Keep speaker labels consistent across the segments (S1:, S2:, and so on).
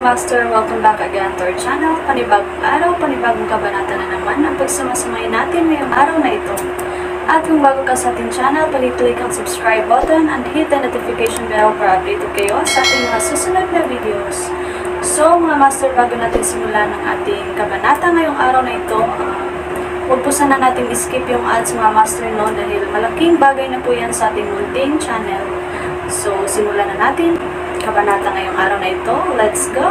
S1: Master, welcome back again to our channel. Panibagong araw, panibagong kabanata na naman ang pagsumasamayin natin ngayong araw na ito. At kung bago ka sa ating channel, pag-click ang subscribe button and hit the notification bell para updated kayo sa ating mga susunod na videos. So mga Master, bago natin simulan ang ating kabanata ngayong araw na ito, huwag po sana natin skip yung ads mga Master, no, dahil malaking bagay na po yan sa ating munting channel. So simulan na natin kabanata ngayong araw na ito. Let's go!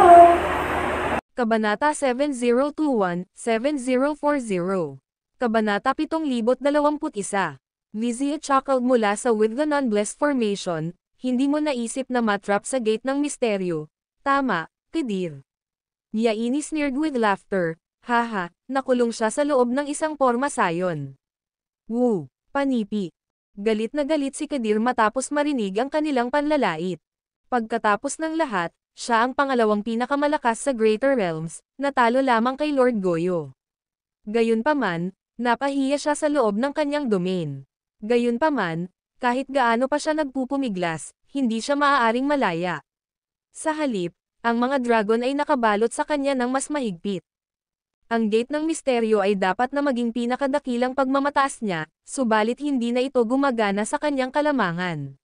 S2: Kabanata 7021-7040. Kabanata 7021. Lizzie chuckled mula sa With the Non-Blessed Formation, hindi mo naisip na matrap sa gate ng misteryo. Tama, Kadir. Yaini sneered with laughter. Haha, nakulong siya sa loob ng isang porma sayon. Woo, panipi. Galit na galit si Kadir matapos marinig ang kanilang panlalait. Pagkatapos ng lahat, siya ang pangalawang pinakamalakas sa Greater Realms, natalo lamang kay Lord Goyo. Gayunpaman, napahiya siya sa loob ng kanyang domain. Gayunpaman, kahit gaano pa siya nagpupumiglas, hindi siya maaaring malaya. Sa halip, ang mga dragon ay nakabalot sa kanya ng mas mahigpit. Ang gate ng misteryo ay dapat na maging pinakadakilang pagmamataas niya, subalit hindi na ito gumagana sa kanyang kalamangan.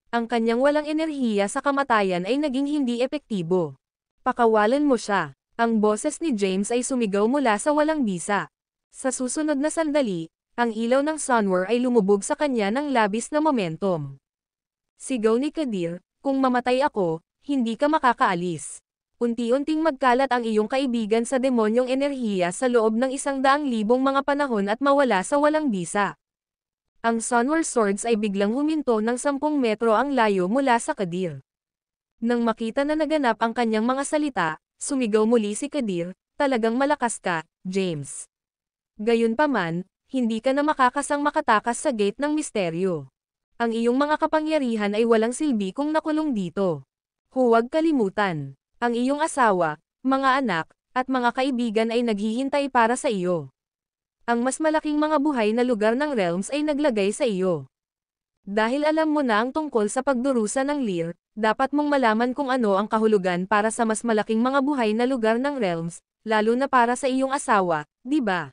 S2: Ang kanyang walang enerhiya sa kamatayan ay naging hindi epektibo. Pakawalan mo siya. Ang boses ni James ay sumigaw mula sa walang bisa. Sa susunod na sandali, ang ilaw ng Sunwar ay lumubog sa kanya ng labis na momentum. Sigaw ni Kadir, kung mamatay ako, hindi ka makakaalis. Unti-unting magkalat ang iyong kaibigan sa demonyong enerhiya sa loob ng 100,000 mga panahon at mawala sa walang bisa. Ang Sunwar Swords ay biglang huminto ng 10 metro ang layo mula sa Kadir. Nang makita na naganap ang kanyang mga salita, sumigaw muli si Kadir, talagang malakas ka, James. Gayunpaman, hindi ka na makakasang makatakas sa gate ng misteryo. Ang iyong mga kapangyarihan ay walang silbi kung nakulong dito. Huwag kalimutan, ang iyong asawa, mga anak, at mga kaibigan ay naghihintay para sa iyo. Ang mas malaking mga buhay na lugar ng realms ay naglagay sa iyo. Dahil alam mo na ang tungkol sa pagdurusa ng Lear, dapat mong malaman kung ano ang kahulugan para sa mas malaking mga buhay na lugar ng realms, lalo na para sa iyong asawa, di ba?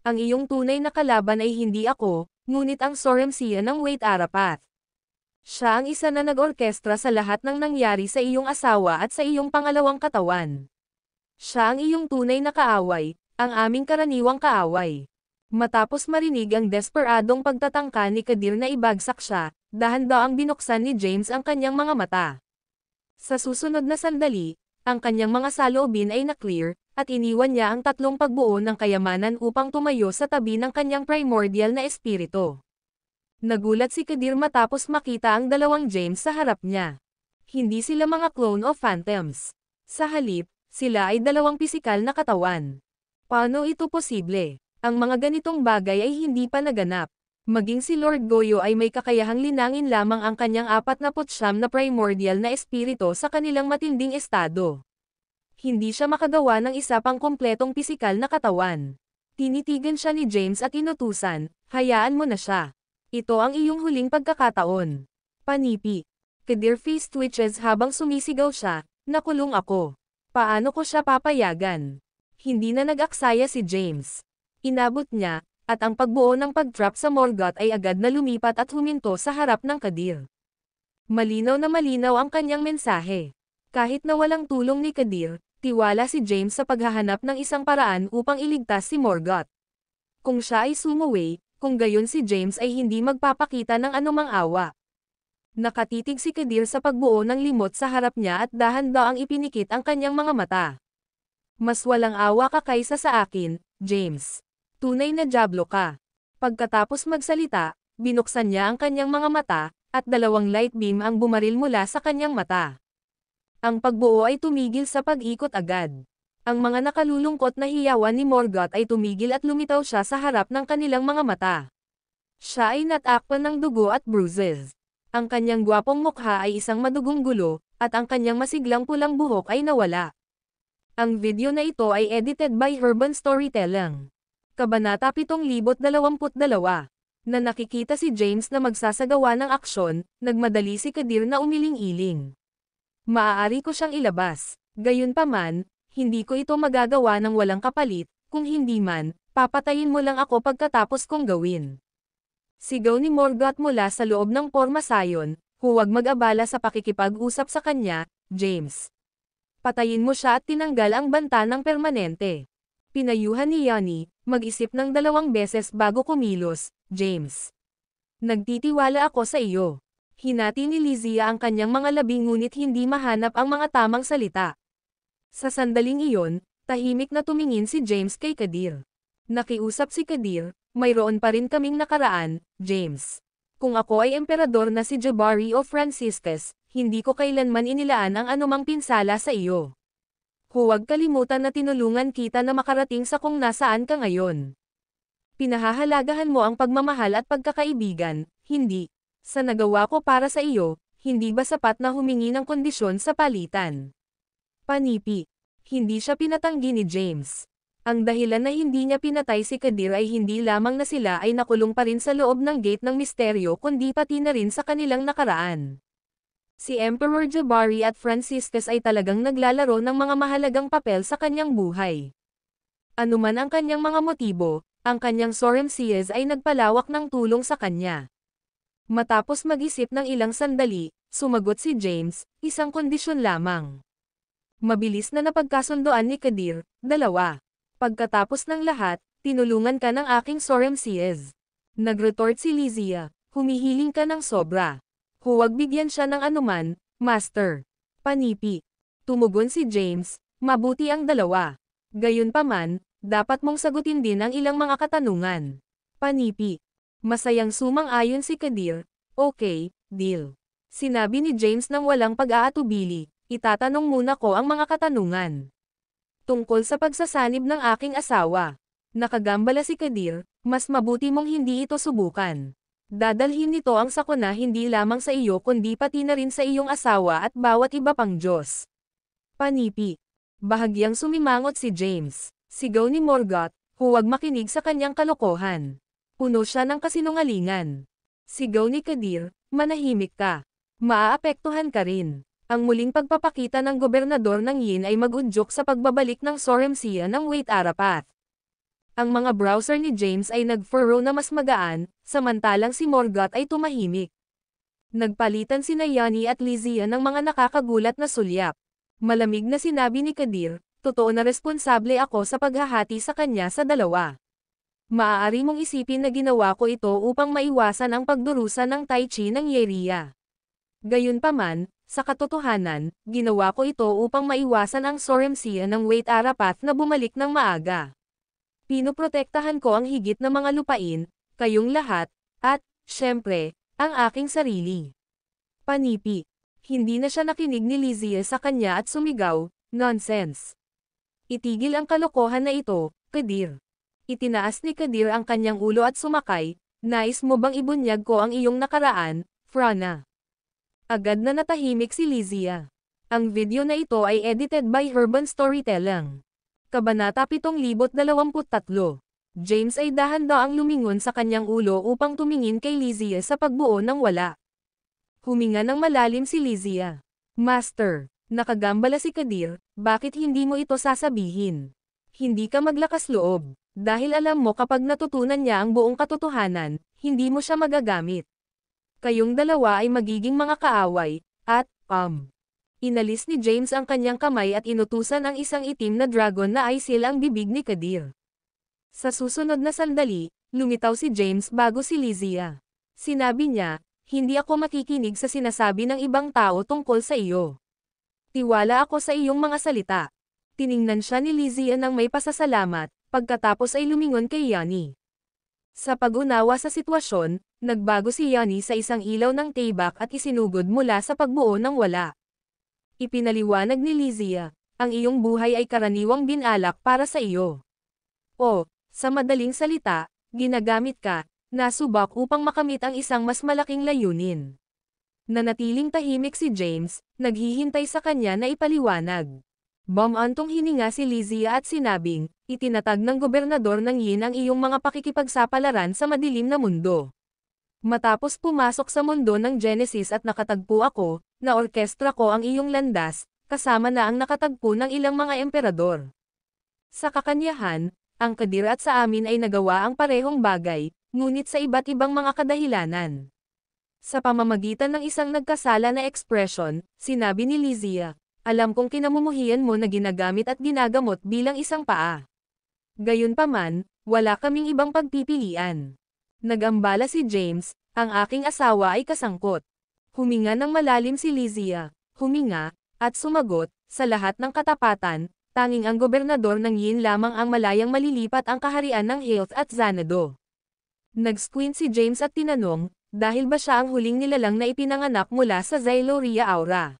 S2: Ang iyong tunay na kalaban ay hindi ako, ngunit ang Soremsia ng Wait Arapath. Siya ang isa na nag-orkestra sa lahat ng nangyari sa iyong asawa at sa iyong pangalawang katawan. Siya ang iyong tunay na kaaway, ang aming karaniwang kaaway. Matapos marinig ang desperadong pagtatangka ni Kadir na ibagsak siya, dahan-daang binuksan ni James ang kanyang mga mata. Sa susunod na sandali, ang kanyang mga saloobin ay na-clear, at iniwan niya ang 3 pagbuo ng kayamanan upang tumayo sa tabi ng kanyang primordial na espiritu. Nagulat si Kadir matapos makita ang 2 James sa harap niya. Hindi sila mga clone o phantoms. Sa halip, sila ay 2 pisikal na katawan. Paano ito posible? Ang mga ganitong bagay ay hindi pa naganap. Maging si Lord Goyo ay may kakayahang linangin lamang ang kanyang 49 na primordial na espiritu sa kanilang matinding estado. Hindi siya makagawa ng isa pang kompletong pisikal na katawan. Tinitigan siya ni James at inutusan, hayaan mo na siya. Ito ang iyong huling pagkakataon. Panipi. Kadir face twitches habang sumisigaw siya, nakulong ako. Paano ko siya papayagan? Hindi na nag-aksaya si James. Inabot niya, at ang pagbuo ng pag-trap sa Morgoth ay agad na lumipat at huminto sa harap ng Kadir. Malinaw na malinaw ang kanyang mensahe. Kahit na walang tulong ni Kadir, tiwala si James sa paghahanap ng isang paraan upang iligtas si Morgoth. Kung siya ay sumuway, kung gayon si James ay hindi magpapakita ng anumang awa. Nakatitig si Kadir sa pagbuo ng limot sa harap niya at dahan-daang ipinikit ang kanyang mga mata. Mas walang awa ka kaysa sa akin, James. Tunay na diablo ka. Pagkatapos magsalita, binuksan niya ang kanyang mga mata, at 2 light beam ang bumaril mula sa kanyang mata. Ang pagbuo ay tumigil sa pag-ikot agad. Ang mga nakalulungkot na hiyawan ni Morgoth ay tumigil at lumitaw siya sa harap ng kanilang mga mata. Siya ay natakpan ng dugo at bruises. Ang kanyang gwapong mukha ay isang madugong gulo, at ang kanyang masiglang pulang buhok ay nawala. Ang video na ito ay edited by Herban Storytelling. Kabanata 7022. Na nakikita si James na magsasagawa ng aksyon, nagmadali si Kadir na umiling-iling. Maaari ko siyang ilabas. Gayunpaman, hindi ko ito magagawa ng walang kapalit, kung hindi man, papatayin mo lang ako pagkatapos kong gawin. Sigaw ni Morgoth mula sa loob ng pormasayon, huwag mag-abala sa pakikipag-usap sa kanya, James. Patayin mo siya at tinanggal ang banta ng permanente. Pinayuhan ni Yanni, mag-isip ng 2 beses bago kumilos, James. Nagtitiwala ako sa iyo. Hinati ni Lysia ang kanyang mga labi ngunit hindi mahanap ang mga tamang salita. Sa sandaling iyon, tahimik na tumingin si James kay Kadir. Nakiusap si Kadir, mayroon pa rin kaming nakaraan, James. Kung ako ay emperador na si Jabari o Franciscus, hindi ko kailanman inilaan ang anumang pinsala sa iyo. Huwag kalimutan na tinulungan kita na makarating sa kung nasaan ka ngayon. Pinahahalagahan mo ang pagmamahal at pagkakaibigan, hindi. Sa nagawa ko para sa iyo, hindi ba sapat na humingi ng kondisyon sa palitan? Panipi. Hindi siya pinatanggi ni James. Ang dahilan na hindi niya pinatay si Kadir ay hindi lamang na sila ay nakulong pa rin sa loob ng gate ng misteryo kundi pati na rin sa kanilang nakaraan. Si Emperor Jabari at Franciscus ay talagang naglalaro ng mga mahalagang papel sa kanyang buhay. Anuman ang kanyang mga motibo, ang kanyang Sorem Siez ay nagpalawak ng tulong sa kanya. Matapos mag-isip ng ilang sandali, sumagot si James, isang kondisyon lamang. Mabilis na napagkasundoan ni Kadir, 2. Pagkatapos ng lahat, tinulungan ka ng aking Sorem Siez. Nagretort si Lysia, humihiling ka ng sobra. Huwag bigyan siya ng anuman, Master. Panipi. Tumugon si James, mabuti ang 2. Gayunpaman, dapat mong sagutin din ang ilang mga katanungan. Panipi. Masayang sumang-ayon si Kadir, okay, deal. Sinabi ni James nang walang pag-aatubili, itatanong muna ko ang mga katanungan. Tungkol sa pagsasanib ng aking asawa. Nakagambala si Kadir, mas mabuti mong hindi ito subukan. Dadalhin nito ang sakuna hindi lamang sa iyo kundi pati na rin sa iyong asawa at bawat iba pang Diyos. Panipi. Bahagyang sumimangot si James. Sigaw ni Morgoth, huwag makinig sa kanyang kalokohan. Puno siya ng kasinungalingan. Sigaw ni Kadir, manahimik ka. Maaapektuhan ka rin. Ang muling pagpapakita ng gobernador ng Yin ay mag-udyok sa pagbabalik ng Sorem Siya ng Wait Arapath. Ang mga browser ni James ay nag-furrow na mas magaan, samantalang si Morgoth ay tumahimik. Nagpalitan sina Yanni at Lysia ng mga nakakagulat na sulyap. Malamig na sinabi ni Kadir, totoo na responsable ako sa paghahati sa kanya sa 2. Maaari mong isipin na ginawa ko ito upang maiwasan ang pagdurusa ng Tai Chi ng Yeria. Gayunpaman, sa katotohanan, ginawa ko ito upang maiwasan ang Sorem Siya ng Wait Arapath na bumalik ng maaga. Pinoprotektahan ko ang higit na mga lupain, kayong lahat, at, syempre, ang aking sarili. Panipi. Hindi na siya nakinig ni Lysia sa kanya at sumigaw, nonsense. Itigil ang kalokohan na ito, Kadir. Itinaas ni Kadir ang kanyang ulo at sumakay, nais mo bang ibunyag ko ang iyong nakaraan, Frana? Agad na natahimik si Lysia. Ang video na ito ay edited by Herban Storytelling. Kabanata 723. James ay dahan-daang lumingon sa kanyang ulo upang tumingin kay Lysia sa pagbuo ng wala. Huminga ng malalim si Lysia. Master, nakagambala si Kadir, bakit hindi mo ito sasabihin? Hindi ka maglakas loob, dahil alam mo kapag natutunan niya ang buong katotohanan, hindi mo siya magagamit. Kayong dalawa ay magiging mga kaaway, at, Inalis ni James ang kanyang kamay at inutusan ang isang itim na dragon na aisil ang bibig ni Kadir. Sa susunod na sandali, lumitaw si James bago si Lysia. Sinabi niya, hindi ako makikinig sa sinasabi ng ibang tao tungkol sa iyo. Tiwala ako sa iyong mga salita. Tiningnan siya ni Lysia nang may pasasalamat, pagkatapos ay lumingon kay Yanni. Sa pag-unawa sa sitwasyon, nagbago si Yanni sa isang ilaw ng taybak at isinugod mula sa pagbuo ng wala. Ipinaliwanag ni Lysia, ang iyong buhay ay karaniwang binalak para sa iyo. O, sa madaling salita, ginagamit ka, nasubak upang makamit ang isang mas malaking layunin. Nanatiling tahimik si James, naghihintay sa kanya na ipaliwanag. Bumantong hininga si Lysia at sinabing, itinatag ng gobernador ng Yin ang iyong mga pakikipagsapalaran sa madilim na mundo. Matapos pumasok sa mundo ng Genesis at nakatagpo ako, na orkestra ko ang iyong landas, kasama na ang nakatagpo ng ilang mga emperador. Sa kakanyahan, ang Kadir at sa amin ay nagawa ang parehong bagay, ngunit sa iba't ibang mga kadahilanan. Sa pamamagitan ng isang nagkasala na ekspresyon, sinabi ni Lysia, alam kong kinamumuhian mo na ginagamit at ginagamot bilang isang paa. Gayunpaman, wala kaming ibang pagpipilian. Nagambala si James, ang aking asawa ay kasangkot. Huminga ng malalim si Lysia, huminga, at sumagot, sa lahat ng katapatan, tanging ang gobernador ng Yin lamang ang malayang malilipat ang kaharian ng Health at Xanadu. Nag-squint si James at tinanong, dahil ba siya ang huling nilalang na ipinanganak mula sa Xyloria Aura?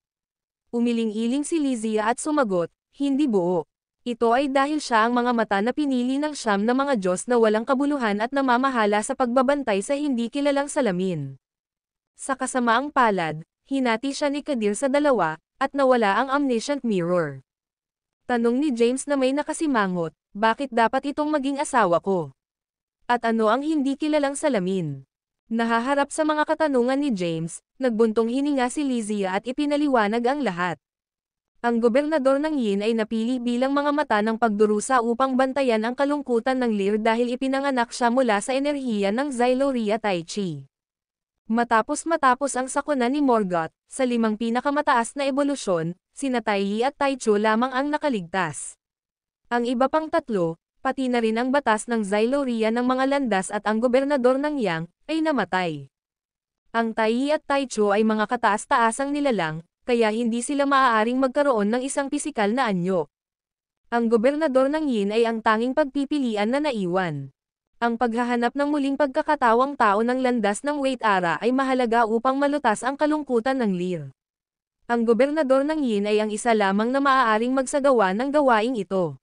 S2: Umiling-iling si Lysia at sumagot, hindi buo. Ito ay dahil siya ang mga mata na pinili ng siyam na mga Diyos na walang kabuluhan at namamahala sa pagbabantay sa hindi kilalang salamin. Sa kasamaang palad, hinati siya ni Kadir sa dalawa, at nawala ang omniscient mirror. Tanong ni James na may nakasimangot, bakit dapat itong maging asawa ko? At ano ang hindi kilalang salamin? Nahaharap sa mga katanungan ni James, nagbuntong hininga si Lysia at ipinaliwanag ang lahat. Ang gobernador ng Yin ay napili bilang mga mata ng pagdurusa upang bantayan ang kalungkutan ng Lear dahil ipinanganak siya mula sa enerhiya ng Xyloria Tai Chi. Matapos ang sakuna ni Morgoth, sa 5 pinakamataas na ebolusyon, sina Tai Yi at Tai Chu lamang ang nakaligtas. Ang iba pang 3, pati na rin ang batas ng Xyloria ng mga landas at ang gobernador ng Yang, ay namatay. Ang Tai Yi at Tai Chu ay mga kataas-taasang nilalang, kaya hindi sila maaaring magkaroon ng isang pisikal na anyo. Ang gobernador ng Yin ay ang tanging pagpipilian na naiwan. Ang paghahanap ng muling pagkakatawang tao ng landas ng Wait Ara ay mahalaga upang malutas ang kalungkutan ng Lear. Ang gobernador ng Yin ay ang isa lamang na maaaring magsagawa ng gawaing ito.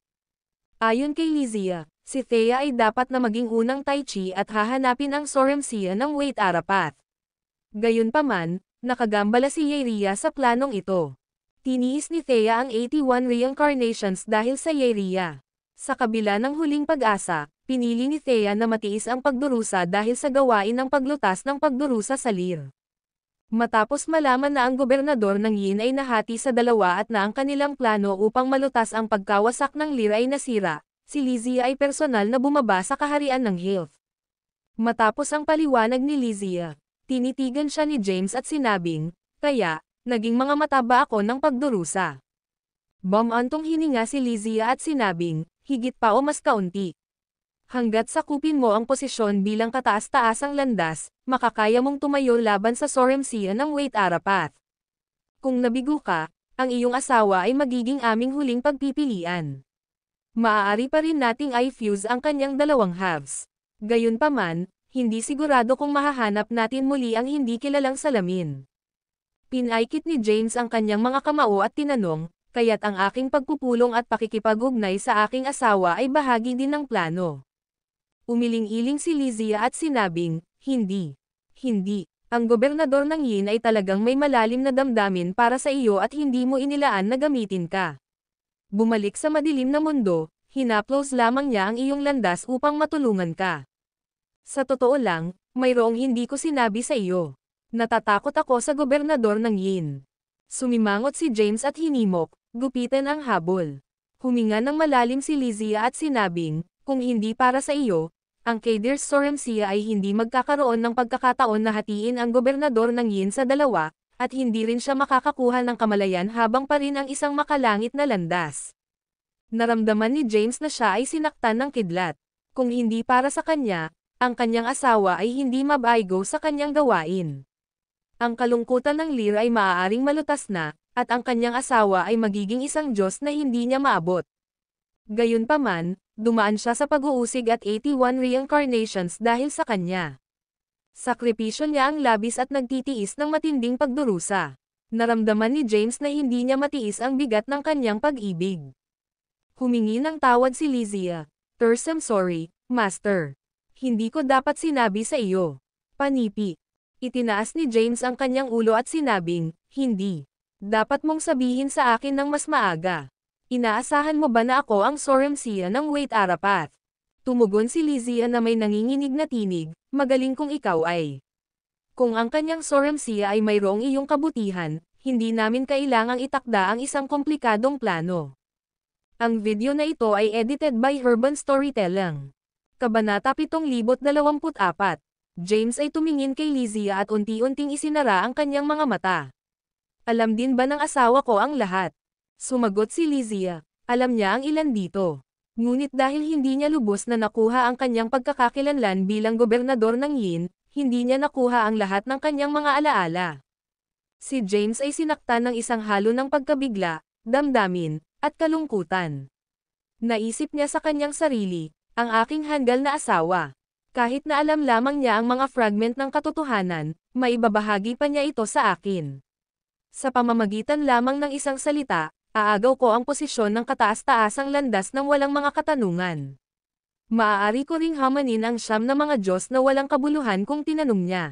S2: Ayon kay Lysia, si Thea ay dapat na maging unang Tai Chi at hahanapin ang Soremsia ng Wait Ara Path. Gayunpaman, nakagambala si Yeria sa planong ito. Tiniis ni Thea ang 81 reincarnations dahil sa Yeria. Sa kabila ng huling pag-asa, pinili ni Thea na matiis ang pagdurusa dahil sa gawain ng paglutas ng pagdurusa sa Lear. Matapos malaman na ang gobernador ng Yin ay nahati sa dalawa at na ang kanilang plano upang malutas ang pagkawasak ng Lear ay nasira, si Lysia ay personal na bumaba sa kaharian ng Health. Matapos ang paliwanag ni Lysia, tinitigan siya ni James at sinabing, kaya, naging mga mata ba ako ng pagdurusa? Bumantong hininga si Lysia at sinabing, higit pa o mas kaunti. Hanggat sakupin mo ang posisyon bilang kataas-taasang landas, makakaya mong tumayo laban sa Soremsia ng Wait Ara Path. Kung nabigo ka, ang iyong asawa ay magiging aming huling pagpipilian. Maaari pa rin nating i-fuse ang kanyang dalawang halves. Gayunpaman, hindi sigurado kung mahahanap natin muli ang hindi kilalang salamin. Pinaikit ni James ang kanyang mga kamao at tinanong, kaya't ang aking pagpupulong at pakikipag-ugnay sa aking asawa ay bahagi din ng plano. Umiling-iling si Lysia at sinabing, hindi. Hindi. Ang gobernador ng Yin ay talagang may malalim na damdamin para sa iyo at hindi mo inilaan na gamitin ka. Bumalik sa madilim na mundo, hinaplos lamang niya ang iyong landas upang matulungan ka. Sa totoo lang, mayroong hindi ko sinabi sa iyo. Natatakot ako sa gobernador ng Yin. Sumimangot si James at hinimok, gupitan ang habol. Huminga ng malalim si Lysia at sinabing, kung hindi para sa iyo, ang Kadir Soremsia ay hindi magkakaroon ng pagkakataon na hatiin ang gobernador ng Yin sa dalawa, at hindi rin siya makakakuha ng kamalayan habang pa rin ang isang makalangit na landas. Naramdaman ni James na siya ay sinaktan ng kidlat. Kung hindi para sa kanya, ang kanyang asawa ay hindi mabaygo sa kanyang gawain. Ang kalungkutan ng Lear ay maaaring malutas na, at ang kanyang asawa ay magiging isang Diyos na hindi niya maabot. Gayunpaman, dumaan siya sa pag-uusig at 81 reincarnations dahil sa kanya. Sakripisyo niya ang labis at nagtitiis ng matinding pagdurusa. Naramdaman ni James na hindi niya matiis ang bigat ng kanyang pag-ibig. Humingi ng tawad si Lysia. I'm sorry, Master. Hindi ko dapat sinabi sa iyo. Panipi. Itinaas ni James ang kanyang ulo at sinabing, hindi. Dapat mong sabihin sa akin ng mas maaga. Inaasahan mo ba na ako ang Soremsia ng Wait Ara Path? Tumugon si Lysia na may nanginginig na tinig, magaling kung ikaw ay. Kung ang kanyang Soremsia ay mayroong iyong kabutihan, hindi namin kailangang itakda ang isang komplikadong plano. Ang video na ito ay edited by Urban Storytelling. Kabanata 7024. James ay tumingin kay Lizzie at unti-unting isinara ang kanyang mga mata. Alam din ba ng asawa ko ang lahat? Sumagot si Lizzie. Alam niya ang ilan dito. Ngunit dahil hindi niya lubos na nakuha ang kanyang pagkakakilanlan bilang gobernador ng Yin, hindi niya nakuha ang lahat ng kanyang mga alaala. Si James ay sinaktan ng isang halo ng pagkabigla, damdamin, at kalungkutan. Naisip niya sa kanyang sarili, ang aking hanggal na asawa. Kahit na alam lamang niya ang mga fragment ng katotohanan, maibabahagi pa niya ito sa akin. Sa pamamagitan lamang ng isang salita, aagaw ko ang posisyon ng kataas-taasang landas ng walang mga katanungan. Maaari ko ring hamanin ang siyam na mga Diyos na walang kabuluhan kung tinanong niya.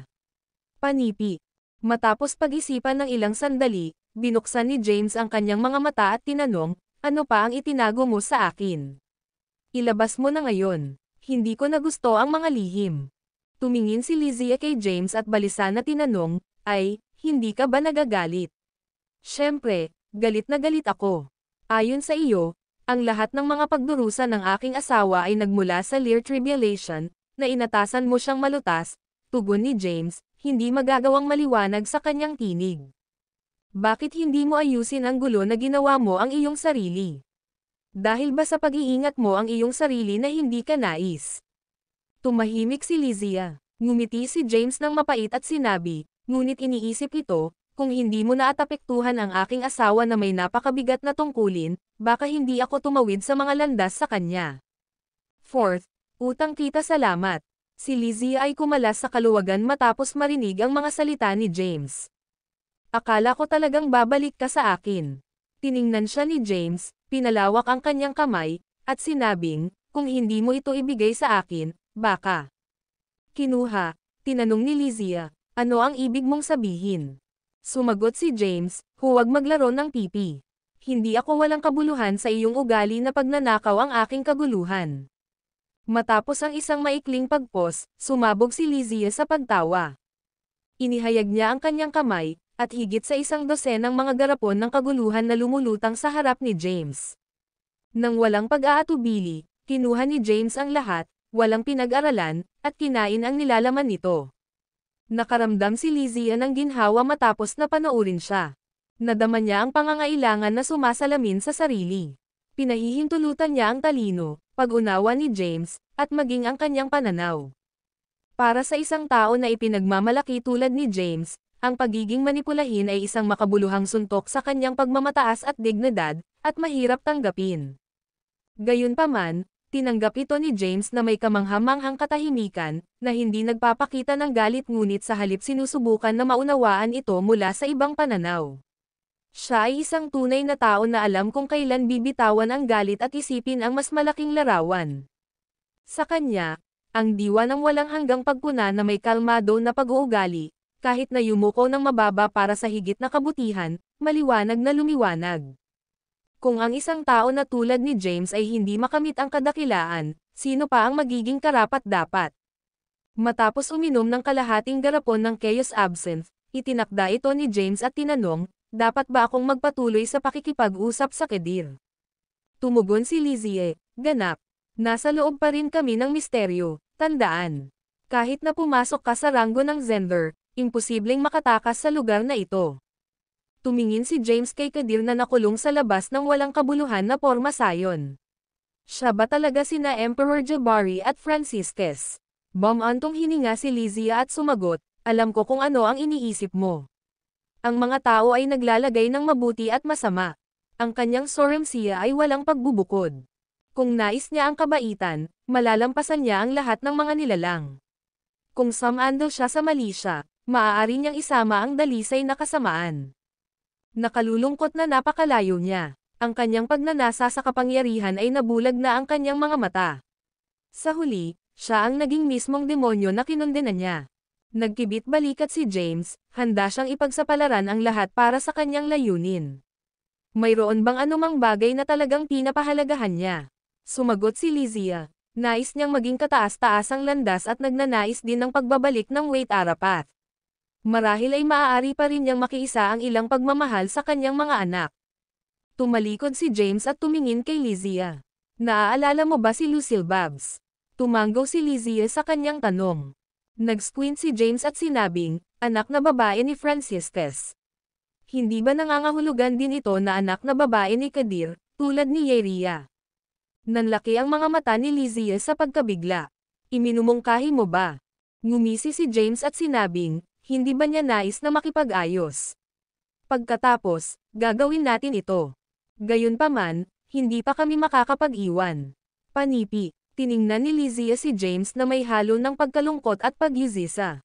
S2: Panipi. Matapos pag-isipan ng ilang sandali, binuksan ni James ang kanyang mga mata at tinanong, ano pa ang itinago mo sa akin? Ilabas mo na ngayon. Hindi ko na gusto ang mga lihim. Tumingin si Lizzie kay James at balisa na tinanong, ay, hindi ka ba nagagalit? Siyempre, galit na galit ako. Ayon sa iyo, ang lahat ng mga pagdurusa ng aking asawa ay nagmula sa Lear Tribulation, na inatasan mo siyang malutas, tugon ni James, hindi magagawang maliwanag sa kanyang tinig. Bakit hindi mo ayusin ang gulo na ginawa mo ang iyong sarili? Dahil ba sa pag-iingat mo ang iyong sarili na hindi ka nais? Tumahimik si Lizzie. Ngumiti si James ng mapait at sinabi, ngunit iniisip ito, kung hindi mo naatapektuhan ang aking asawa na may napakabigat na tungkulin, baka hindi ako tumawid sa mga landas sa kanya. Fourth, utang kita salamat. Si Lizzie ay kumalas sa kaluwagan matapos marinig ang mga salita ni James. Akala ko talagang babalik ka sa akin. Tiningnan siya ni James, pinalawak ang kanyang kamay, at sinabing, kung hindi mo ito ibigay sa akin, baka. Kinuha, tinanong ni Lizzie, ano ang ibig mong sabihin? Sumagot si James, huwag maglaro ng pipi. Hindi ako walang kabuluhan sa iyong ugali na pagnanakaw ang aking kaguluhan. Matapos ang isang maikling pagpos, sumabog si Lizzie sa pagtawa. Inihayag niya ang kanyang kamay, at higit sa isang dosenang mga garapon ng kaguluhan na lumulutang sa harap ni James. Nang walang pag-aatubili, kinuha ni James ang lahat, walang pinag-aralan, at kinain ang nilalaman nito. Nakaramdam si Lizzie ng ginhawa matapos na panoorin siya. Nadama niya ang pangangailangan na sumasalamin sa sarili. Pinahihintulutan niya ang talino, pag-unawa ni James, at maging ang kanyang pananaw. Para sa isang tao na ipinagmamalaki tulad ni James, ang pagiging manipulahin ay isang makabuluhang suntok sa kanyang pagmamataas at dignidad, at mahirap tanggapin. Gayunpaman, tinanggap ito ni James na may kamanghamanghang katahimikan, na hindi nagpapakita ng galit ngunit sa halip sinusubukan na maunawaan ito mula sa ibang pananaw. Siya ay isang tunay na tao na alam kung kailan bibitawan ang galit at isipin ang mas malaking larawan. Sa kanya, ang diwa ng walang hanggang pagpuna na may kalmado na pag-uugali, kahit na yumuko ng mababa para sa higit na kabutihan, maliwanag na lumiwanag. Kung ang isang tao na tulad ni James ay hindi makamit ang kadakilaan, sino pa ang magiging karapat-dapat? Matapos uminom ng kalahating garapon ng Chaos Absinthe, itinakda ito ni James at tinanong, dapat ba akong magpatuloy sa pakikipag-usap sa Kedir? Tumugon si Lizzie, ganap. Nasa loob pa rin kami ng misteryo, tandaan. Kahit na pumasok ka sa ranggo ng Zender, imposibleng makatakas sa lugar na ito. Tumingin si James kay Kedir na nakulong sa labas ng walang kabuluhan na porma sayon. Siya ba talaga sina Emperor Jabari at Franciscus? Bumantong hininga si Lizzie at sumagot, alam ko kung ano ang iniisip mo. Ang mga tao ay naglalagay ng mabuti at masama. Ang kanyang soremsiya ay walang pagbubukod. Kung nais niya ang kabaitan, malalampasan niya ang lahat ng mga nilalang. Kung samandal siya sa mali siya, maaari niyang isama ang dalisay na kasamaan. Nakalulungkot na napakalayo niya. Ang kanyang pagnanasa sa kapangyarihan ay nabulag na ang kanyang mga mata. Sa huli, siya ang naging mismong demonyo na kinundena niya. Nagkibit balikat si James, handa siyang ipagsapalaran ang lahat para sa kanyang layunin. Mayroon bang anumang bagay na talagang pinapahalagahan niya? Sumagot si Lizzie. Nais niyang maging kataas-taasang landas at nagnanais din ng pagbabalik ng Wait Arapat. Marahil ay maaari pa rin niyang makiisa ang ilang pagmamahal sa kanyang mga anak. Tumalikod si James at tumingin kay Lizzie. Naaalala mo ba si Lucille Babs? Tumanggaw si Lizzie sa kanyang tanong. Nag-squint si James at sinabing, anak na babae ni Franciscus. Hindi ba nangangahulugan din ito na anak na babae ni Kadir, tulad ni Yeria? Nanlaki ang mga mata ni Lizzie sa pagkabigla. Iminumungkahi mo ba? Ngumisi si James at sinabing, hindi ba niya nais na makipag-ayos? Pagkatapos, gagawin natin ito. Gayunpaman, hindi pa kami makakapag-iwan. Panipi, tiningnan ni Lizzie si James na may halo ng pagkalungkot at pagyuzisa.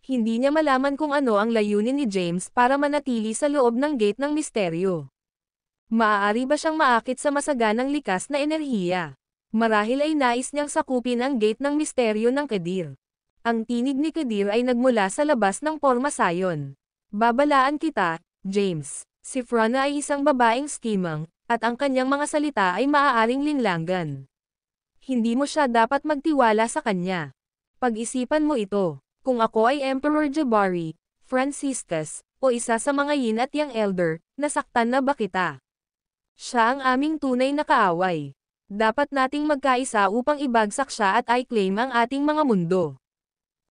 S2: Hindi niya malaman kung ano ang layunin ni James para manatili sa loob ng gate ng misteryo. Maaari ba siyang maakit sa masaganang likas na enerhiya? Marahil ay nais niyang sakupin ang gate ng misteryo ng Kadir. Ang tinig ni Kadir ay nagmula sa labas ng porma sayon. Babalaan kita, James. Si Frana ay isang babaeng skimang, at ang kanyang mga salita ay maaaring linlangan. Hindi mo siya dapat magtiwala sa kanya. Pag-isipan mo ito. Kung ako ay Emperor Jabari, Franciscus, o isa sa mga yin at yang elder, nasaktan na ba kita? Siya ang aming tunay na kaaway. Dapat nating magkaisa upang ibagsak siya at i-claim ang ating mga mundo.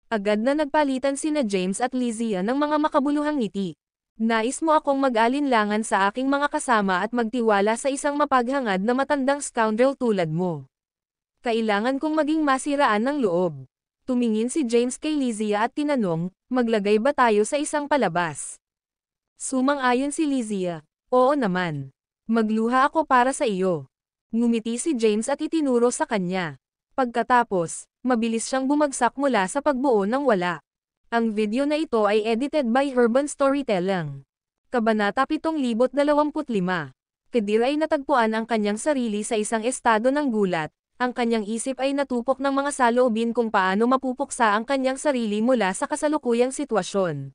S2: Agad na nagpalitan sina James at Lizzie ng mga makabuluhang ngiti. Nais mo akong mag-alinlangan sa aking mga kasama at magtiwala sa isang mapaghangad na matandang scoundrel tulad mo. Kailangan kong maging masiraan ng loob. Tumingin si James kay Lizzie at tinanong, maglagay ba tayo sa isang palabas? Sumang-ayon si Lizzie, oo naman. Magluha ako para sa iyo. Ngumiti si James at itinuro sa kanya. Pagkatapos, mabilis siyang bumagsak mula sa pagbuo ng wala. Ang video na ito ay edited by Urban Storytelling. Kabanata 725. Kadir ay natagpuan ang kanyang sarili sa isang estado ng gulat. Ang kanyang isip ay natupok ng mga saloobin kung paano mapupuksa ang kanyang sarili mula sa kasalukuyang sitwasyon.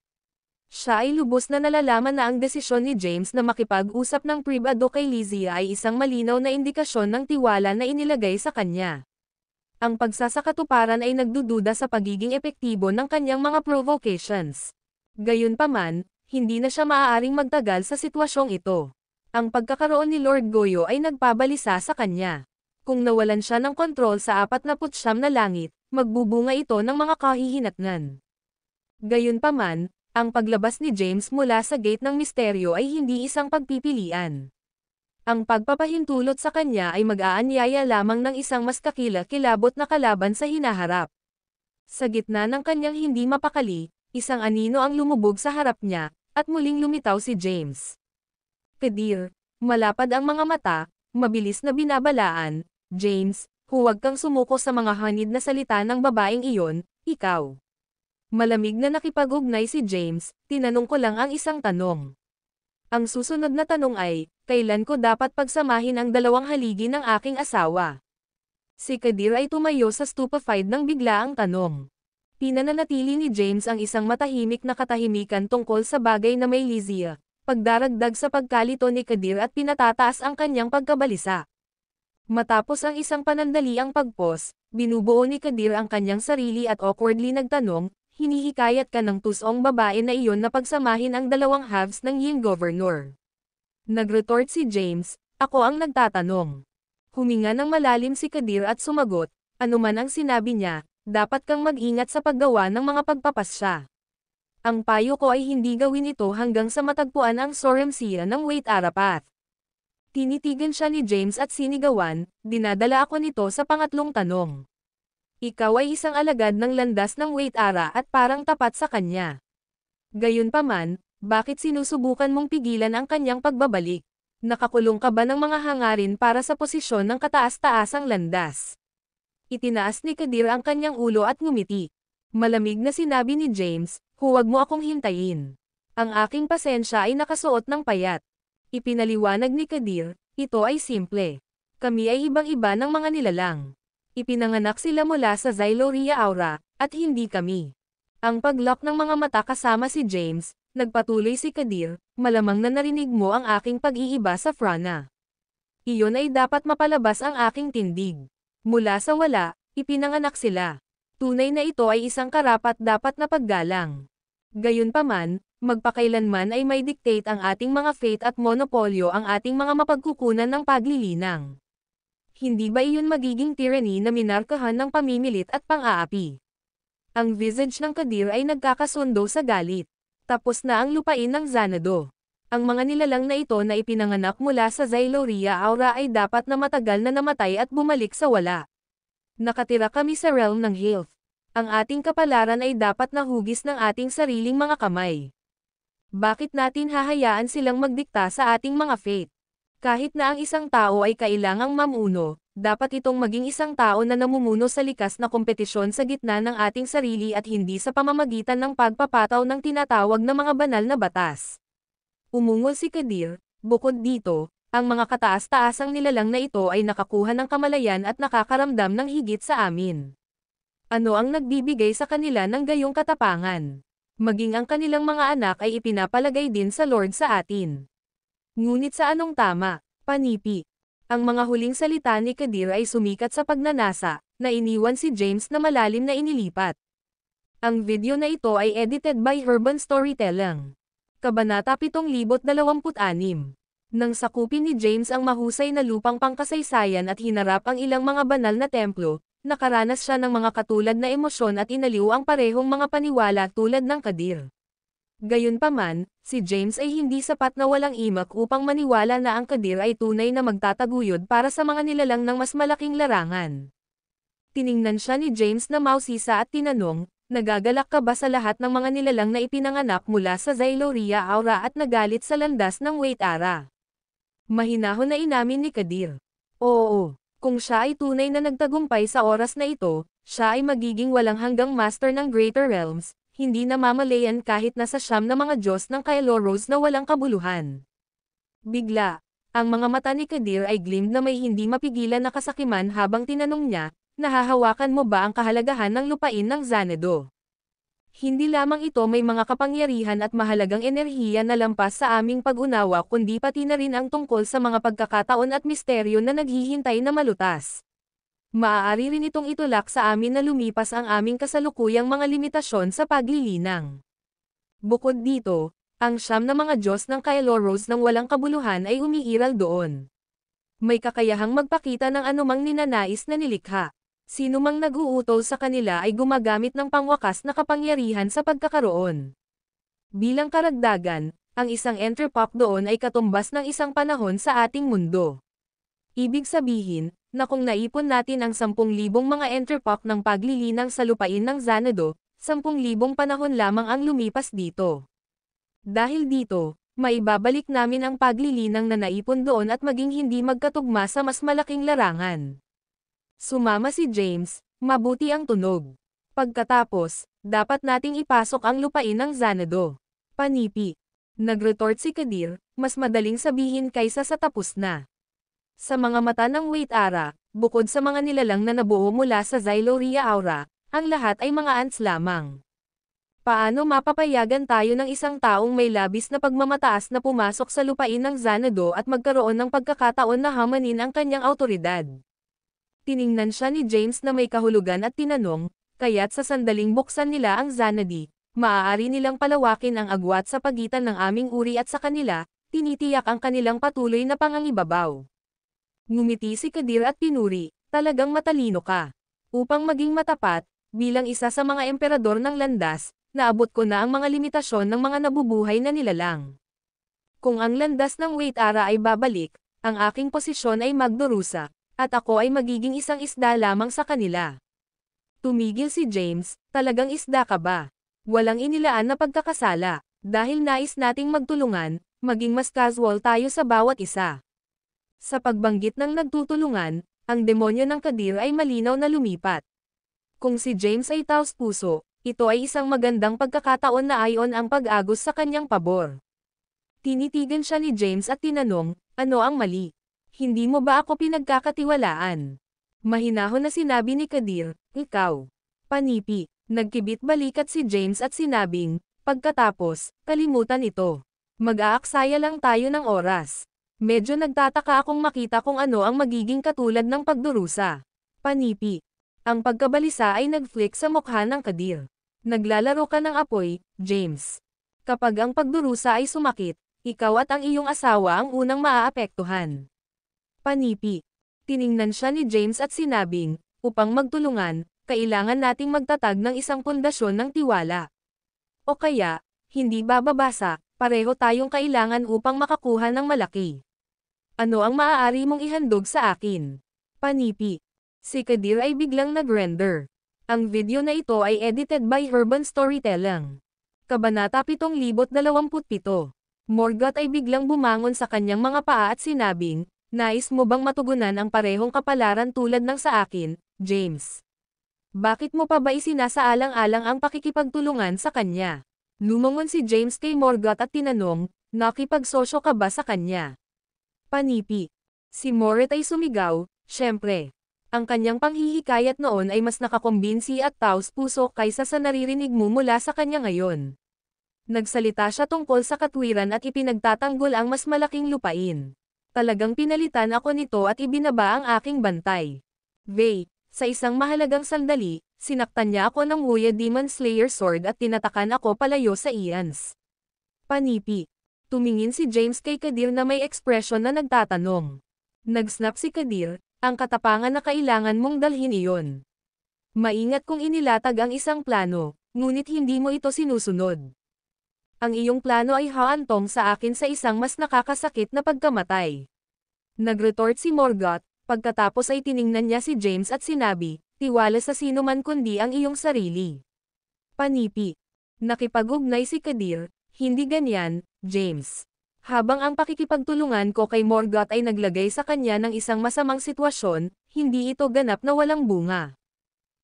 S2: Siya ay lubos na nalalaman na ang desisyon ni James na makipag-usap ng pribado kay Lizzie ay isang malinaw na indikasyon ng tiwala na inilagay sa kanya. Ang pagsasakatuparan ay nagdududa sa pagiging epektibo ng kanyang mga provocations. Gayunpaman, hindi na siya maaaring magtagal sa sitwasyong ito. Ang pagkakaroon ni Lord Goyo ay nagpabalisa sa kanya. Kung nawalan siya ng kontrol sa 49 na langit, magbubunga ito ng mga kahihinatnan. Gayunpaman, ang paglabas ni James mula sa gate ng misteryo ay hindi isang pagpipilian. Ang pagpapahintulot sa kanya ay mag-aanyaya lamang ng isang mas kakilakilabot na kalaban sa hinaharap. Sa gitna ng kanyang hindi mapakali, isang anino ang lumubog sa harap niya, at muling lumitaw si James. Kadir, malapad ang mga mata, mabilis na binabalaan, James, huwag kang sumuko sa mga hanid na salita ng babaeng iyon, ikaw. Malamig na nakipag-ugnay si James, tinanong ko lang ang isang tanong. Ang susunod na tanong ay, kailan ko dapat pagsamahin ang dalawang haligi ng aking asawa? Si Kadir ay tumayo sa stupefied nang bigla ang tanong. Pinananatili ni James ang isang matahimik na katahimikan tungkol sa bagay na may Lizzie, pagdaragdag sa pagkalito ni Kadir at pinatataas ang kanyang pagkabalisa. Matapos ang isang panandaliang pagpos, binubuo ni Kadir ang kanyang sarili at awkwardly nagtanong, hinihikayat ka ng tusong babae na iyon na pagsamahin ang dalawang halves ng Yin Governor. Nagretort si James, ako ang nagtatanong. Huminga ng malalim si Kadir at sumagot, anuman ang sinabi niya, dapat kang mag-ingat sa paggawa ng mga pagpapasya. Ang payo ko ay hindi gawin ito hanggang sa matagpuan ang Soremsia ng Wait Arapath. Tinitigan siya ni James at sinigawan, dinadala ako nito sa pangatlong tanong. Ikaw ay isang alagad ng landas ng Wait Ara at parang tapat sa kanya. Gayunpaman, bakit sinusubukan mong pigilan ang kanyang pagbabalik? Nakakulong ka ba ng mga hangarin para sa posisyon ng kataas-taasang landas? Itinaas ni Kadir ang kanyang ulo at ngumiti. Malamig na sinabi ni James, huwag mo akong hintayin. Ang aking pasensya ay nakasuot ng payat. Ipinaliwanag ni Kadir, ito ay simple. Kami ay ibang-iba ng mga nilalang. Ipinanganak sila mula sa Xyloria Aura, at hindi kami. Ang paglock ng mga mata kasama si James, nagpatuloy si Kadir, malamang na narinig mo ang aking pag-iiba sa Frana. Iyon ay dapat mapalabas ang aking tindig. Mula sa wala, ipinanganak sila. Tunay na ito ay isang karapat-dapat na paggalang. Gayunpaman, magpakailanman ay may dictate ang ating mga fate at monopolyo ang ating mga mapagkukunan ng paglilinang. Hindi ba iyon magiging tyranny na minarkahan ng pamimilit at pang-aapi? Ang visage ng Kadir ay nagkakasundo sa galit. Tapos na ang lupain ng Xanadu. Ang mga nilalang na ito na ipinanganak mula sa Xyloria Aura ay dapat na matagal na namatay at bumalik sa wala. Nakatira kami sa realm ng health. Ang ating kapalaran ay dapat na hugis ng ating sariling mga kamay. Bakit natin hahayaan silang magdikta sa ating mga fate? Kahit na ang isang tao ay kailangang mamuno, dapat itong maging isang tao na namumuno sa likas na kompetisyon sa gitna ng ating sarili at hindi sa pamamagitan ng pagpapataw ng tinatawag na mga banal na batas. Umungol si Kadir. Bukod dito, ang mga kataas-taasang nilalang na ito ay nakakuha ng kamalayan at nakakaramdam ng higit sa amin. Ano ang nagbibigay sa kanila ng gayong katapangan? Maging ang kanilang mga anak ay ipinapalagay din sa Lord sa atin. Ngunit sa anong tama, panipi? Ang mga huling salita ni Kadir ay sumikat sa pagnanasa, na iniwan si James na malalim na inilipat. Ang video na ito ay edited by Urban Storytelling. Kabanata 7026. Nang sakupin ni James ang mahusay na lupang pangkasaysayan at hinarap ang ilang mga banal na templo, nakaranas siya ng mga katulad na emosyon at inaliw ang parehong mga paniwala tulad ng Kadir. Gayunpaman, si James ay hindi sapat na walang imak upang maniwala na ang Kadir ay tunay na magtataguyod para sa mga nilalang ng mas malaking larangan. Tiningnan siya ni James na mausisa at tinanong, nagagalak ka ba sa lahat ng mga nilalang na ipinanganak mula sa Xyloria Aura at nagalit sa landas ng Wait Ara? Mahinahon na inamin ni Kadir. Oo, kung siya ay tunay na nagtagumpay sa oras na ito, siya ay magiging walang hanggang master ng Greater Realms, hindi namamalayan kahit nasa siyam na mga Diyos ng Kailoros na walang kabuluhan. Bigla, ang mga mata ni Kadir ay gleamed na may hindi mapigilan na kasakiman habang tinanong niya, nahahawakan mo ba ang kahalagahan ng lupain ng Xanadu? Hindi lamang ito may mga kapangyarihan at mahalagang enerhiya na lampas sa aming pag-unawa kundi pati na rin ang tungkol sa mga pagkakataon at misteryo na naghihintay na malutas. Maaari rin itong itulak sa amin na lumipas ang aming kasalukuyang mga limitasyon sa paglilinang. Bukod dito, ang siyam na mga Diyos ng Kailoros ng walang kabuluhan ay umiiral doon. May kakayahang magpakita ng anumang ninanais na nilikha. Sino mang nag-uutol sa kanila ay gumagamit ng pangwakas na kapangyarihan sa pagkakaroon. Bilang karagdagan, ang isang entrepop doon ay katumbas ng isang panahon sa ating mundo. Ibig sabihin, na kung naipon natin ang 10,000 mga entrepop ng paglilinang sa lupain ng Xanadu, 10,000 panahon lamang ang lumipas dito. Dahil dito, maibabalik namin ang paglilinang na naipon doon at maging hindi magkatugma sa mas malaking larangan. Sumama si James, mabuti ang tunog. Pagkatapos, dapat nating ipasok ang lupain ng Xanadu. Panipi. Nagretort si Kadir, mas madaling sabihin kaysa sa tapos na. Sa mga mata ng Wait Ara, bukod sa mga nilalang na nabuo mula sa Xyloria Aura, ang lahat ay mga ants lamang. Paano mapapayagan tayo ng isang taong may labis na pagmamataas na pumasok sa lupain ng Xanadu at magkaroon ng pagkakataon na hamanin ang kanyang awtoridad? Tiningnan siya ni James na may kahulugan at tinanong, kaya't sa sandaling buksan nila ang Xanadu, maaari nilang palawakin ang agwat sa pagitan ng aming uri at sa kanila, tinitiyak ang kanilang patuloy na pangangibabaw. Ngumiti si Kadir at pinuri, talagang matalino ka. Upang maging matapat, bilang isa sa mga emperador ng landas, naabot ko na ang mga limitasyon ng mga nabubuhay na nilalang. Kung ang landas ng Wait Ara ay babalik, ang aking posisyon ay magdurusa, at ako ay magiging isang isda lamang sa kanila. Tumigil si James, talagang isda ka ba? Walang inilaan na pagkakasala, dahil nais nating magtulungan, maging mas casual tayo sa bawat isa. Sa pagbanggit ng nagtutulungan, ang demonyo ng Kadir ay malinaw na lumipat. Kung si James ay taos-puso, ito ay isang magandang pagkakataon na ayon ang pag-agos sa kanyang pabor. Tinitigan siya ni James at tinanong, ano ang mali? Hindi mo ba ako pinagkakatiwalaan? Mahinahon na sinabi ni Kadir, ikaw. Panipi, nagkibit balikat si James at sinabing, pagkatapos, kalimutan ito. Mag-aaksaya lang tayo ng oras. Medyo nagtataka akong makita kung ano ang magiging katulad ng pagdurusa. Panipi. Ang pagkabalisa ay nag-flick sa mukha ng Kadir. Naglalaro ka ng apoy, James. Kapag ang pagdurusa ay sumakit, ikaw at ang iyong asawa ang unang maaapektuhan. Panipi. Tiningnan siya ni James at sinabing, upang magtulungan, kailangan nating magtatag ng isang pundasyon ng tiwala. O kaya, hindi bababasa, pareho tayong kailangan upang makakuha ng malaki. Ano ang maaari mong ihandog sa akin? Panipi. Si Kadir ay biglang nag-render. Ang video na ito ay edited by Urban Storytelling. Kabanata 7,027. Morgoth ay biglang bumangon sa kanyang mga paa at sinabing, nais mo bang matugunan ang parehong kapalaran tulad ng sa akin, James? Bakit mo pa ba isinasaalang-alang ang pakikipagtulungan sa kanya? Lumangon si James kay Morgoth at tinanong, nakipagsosyo ka ba sa kanya? Panipi. Si Morgoth ay sumigaw, syempre. Ang kanyang panghihikayat noon ay mas nakakumbinsi at taos-puso kaysa sa naririnig mo mula sa kanya ngayon. Nagsalita siya tungkol sa katwiran at ipinagtatanggol ang mas malaking lupain. Talagang pinalitan ako nito at ibinaba ang aking bantay. Vey, sa isang mahalagang sandali, sinaktan niya ako ng Wuya Demon Slayer sword at tinatakan ako palayo sa Ians. Panipi. Tumingin si James kay Kadir na may ekspresyon na nagtatanong. Nagsnap si Kadir, ang katapangan na kailangan mong dalhin iyon. Maingat kung inilatag ang isang plano, ngunit hindi mo ito sinusunod. Ang iyong plano ay haantong sa akin sa isang mas nakakasakit na pagkamatay. Nagretort si Morgoth, pagkatapos ay tiningnan niya si James at sinabi, tiwala sa sino man kundi ang iyong sarili. Panipi. Nakipag-ugnay si Kadir, hindi ganyan, James. Habang ang pakikipagtulungan ko kay Morgoth ay naglagay sa kanya ng isang masamang sitwasyon, hindi ito ganap na walang bunga.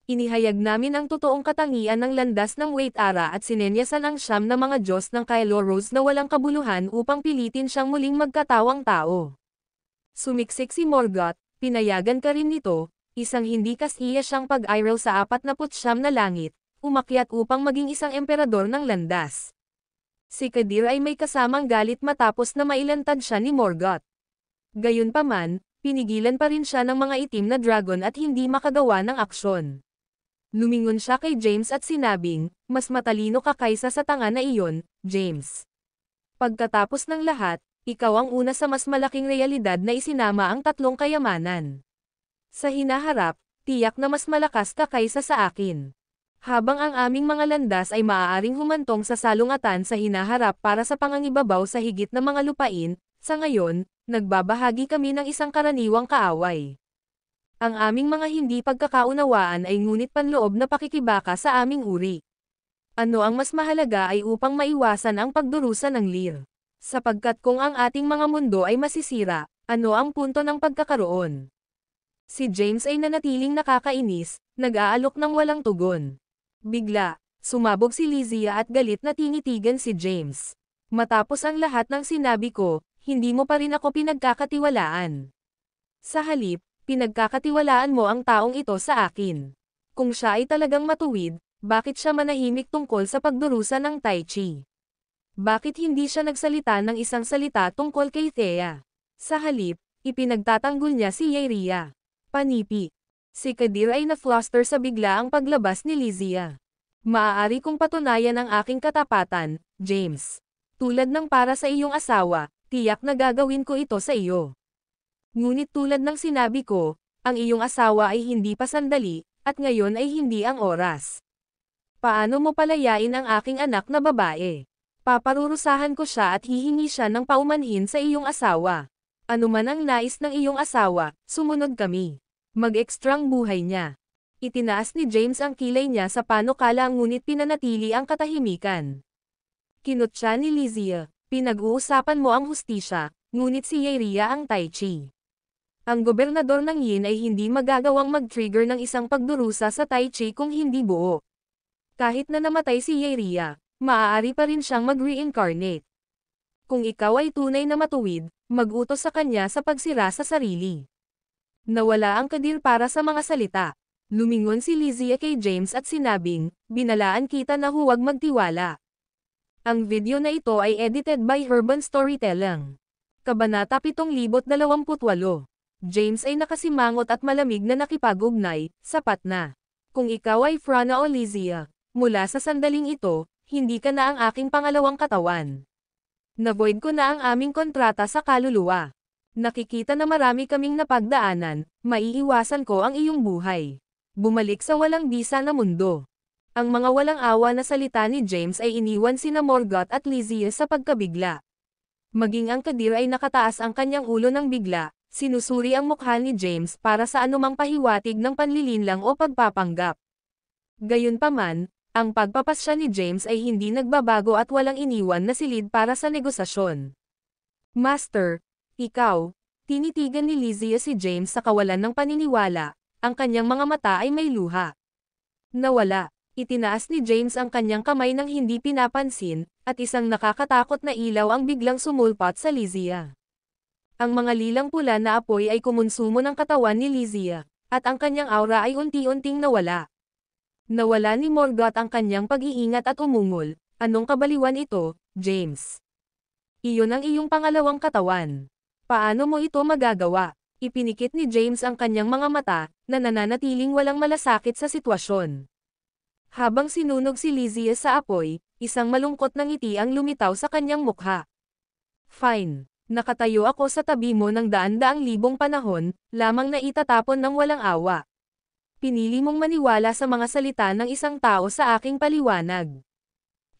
S2: Inihayag namin ang totoong katangian ng landas ng Waitara at sinenyasan ang siyam na mga Diyos ng Kailoros na walang kabuluhan upang pilitin siyang muling magkatawang tao. Sumiksik si Morgoth, pinayagan ka rin nito, isang hindi kasiya siyang pag-iral sa 49 na langit, umakyat upang maging isang emperador ng landas. Si Kadir ay may kasamang galit matapos na mailantad siya ni Morgoth. Gayunpaman, pinigilan pa rin siya ng mga itim na dragon at hindi makagawa ng aksyon. Lumingon siya kay James at sinabing, mas matalino ka kaysa sa tanga na iyon, James. Pagkatapos ng lahat, ikaw ang una sa mas malaking realidad na isinama ang tatlong kayamanan. Sa hinaharap, tiyak na mas malakas ka kaysa sa akin. Habang ang aming mga landas ay maaaring humantong sa salungatan sa hinaharap para sa pangangibabaw sa higit na mga lupain, sa ngayon, nagbabahagi kami ng isang karaniwang kaaway. Ang aming mga hindi pagkakaunawaan ay ngunit panloob na pakikibaka sa aming uri. Ano ang mas mahalaga ay upang maiwasan ang pagdurusa ng Lear. Sapagkat kung ang ating mga mundo ay masisira, ano ang punto ng pagkakaroon? Si James ay nanatiling nakakainis, nag-aalok ng walang tugon. Bigla, sumabog si Lysia at galit na tinitigan si James. Matapos ang lahat ng sinabi ko, hindi mo pa rin ako pinagkakatiwalaan. Sa halip, pinagkakatiwalaan mo ang taong ito sa akin. Kung siya ay talagang matuwid, bakit siya manahimik tungkol sa pagdurusa ng Tai Chi? Bakit hindi siya nagsalita ng isang salita tungkol kay Thea? Sa halip, ipinagtatanggol niya si Yrria. Panipi. Si Kadir ay na-fluster sa biglaang paglabas ni Lysia. Maaari kong patunayan ang aking katapatan, James. Tulad ng para sa iyong asawa, tiyak na gagawin ko ito sa iyo. Ngunit tulad ng sinabi ko, ang iyong asawa ay hindi pa sandali, at ngayon ay hindi ang oras. Paano mo palayain ang aking anak na babae? Paparurusahan ko siya at hihingi siya ng paumanhin sa iyong asawa. Ano man ang nais ng iyong asawa, sumunod kami. Mag-ekstrang buhay niya. Itinaas ni James ang kilay niya sa panukala ngunit pinanatili ang katahimikan. Kinutya ni Lysia, pinag-uusapan mo ang hustisya, ngunit si Yrria ang Tai Chi. Ang gobernador ng Yin ay hindi magagawang mag-trigger ng isang pagdurusa sa Tai Chi kung hindi buo. Kahit na namatay si Yrria, maaari pa rin siyang mag-reincarnate. Kung ikaw ay tunay na matuwid, mag-utos sa kanya sa pagsira sa sarili. Nawala ang Kadir para sa mga salita. Lumingon si Lysia kay James at sinabing, binalaan kita na huwag magtiwala. Ang video na ito ay edited by Urban Storytelling. Kabanata 7,028. James ay nakasimangot at malamig na nakipag-ugnay, sapat na. Kung ikaw ay Frana o Lysia, Mula sa sandaling ito, hindi ka na ang aking pangalawang katawan. Na-void ko na ang aming kontrata sa kaluluwa. Nakikita na marami kaming napagdaanan, maiiwasan ko ang iyong buhay. Bumalik sa walang bisa na mundo. Ang mga walang awa na salita ni James ay iniwan sina Morgoth at Lysias sa pagkabigla. Maging ang Kadir ay nakataas ang kanyang ulo ng bigla, sinusuri ang mukha ni James para sa anumang pahiwatig ng panlilinlang o pagpapanggap. Gayunpaman, ang pagpapasya ni James ay hindi nagbabago at walang iniwan na silid para sa negosasyon. Master, ikaw, tinitigan ni Lysias si James sa kawalan ng paniniwala, ang kanyang mga mata ay may luha. Nawala. Itinaas ni James ang kanyang kamay nang hindi pinapansin, at isang nakakatakot na ilaw ang biglang sumulpat sa Lysia. Ang mga lilang pula na apoy ay kumonsumo ng katawan ni Lysia, at ang kanyang aura ay unti-unting nawala. Nawala ni Morgoth ang kanyang pag-iingat at umungol, anong kabaliwan ito, James? Iyon ang iyong pangalawang katawan. Paano mo ito magagawa? Ipinikit ni James ang kanyang mga mata, na nananatiling walang malasakit sa sitwasyon. Habang sinunog si Lysias sa apoy, isang malungkot na ngiti ang lumitaw sa kanyang mukha. Fine. Nakatayo ako sa tabi mo ng daan-daang libong panahon, lamang na itatapon ng walang awa. Pinili mong maniwala sa mga salita ng isang tao sa aking paliwanag.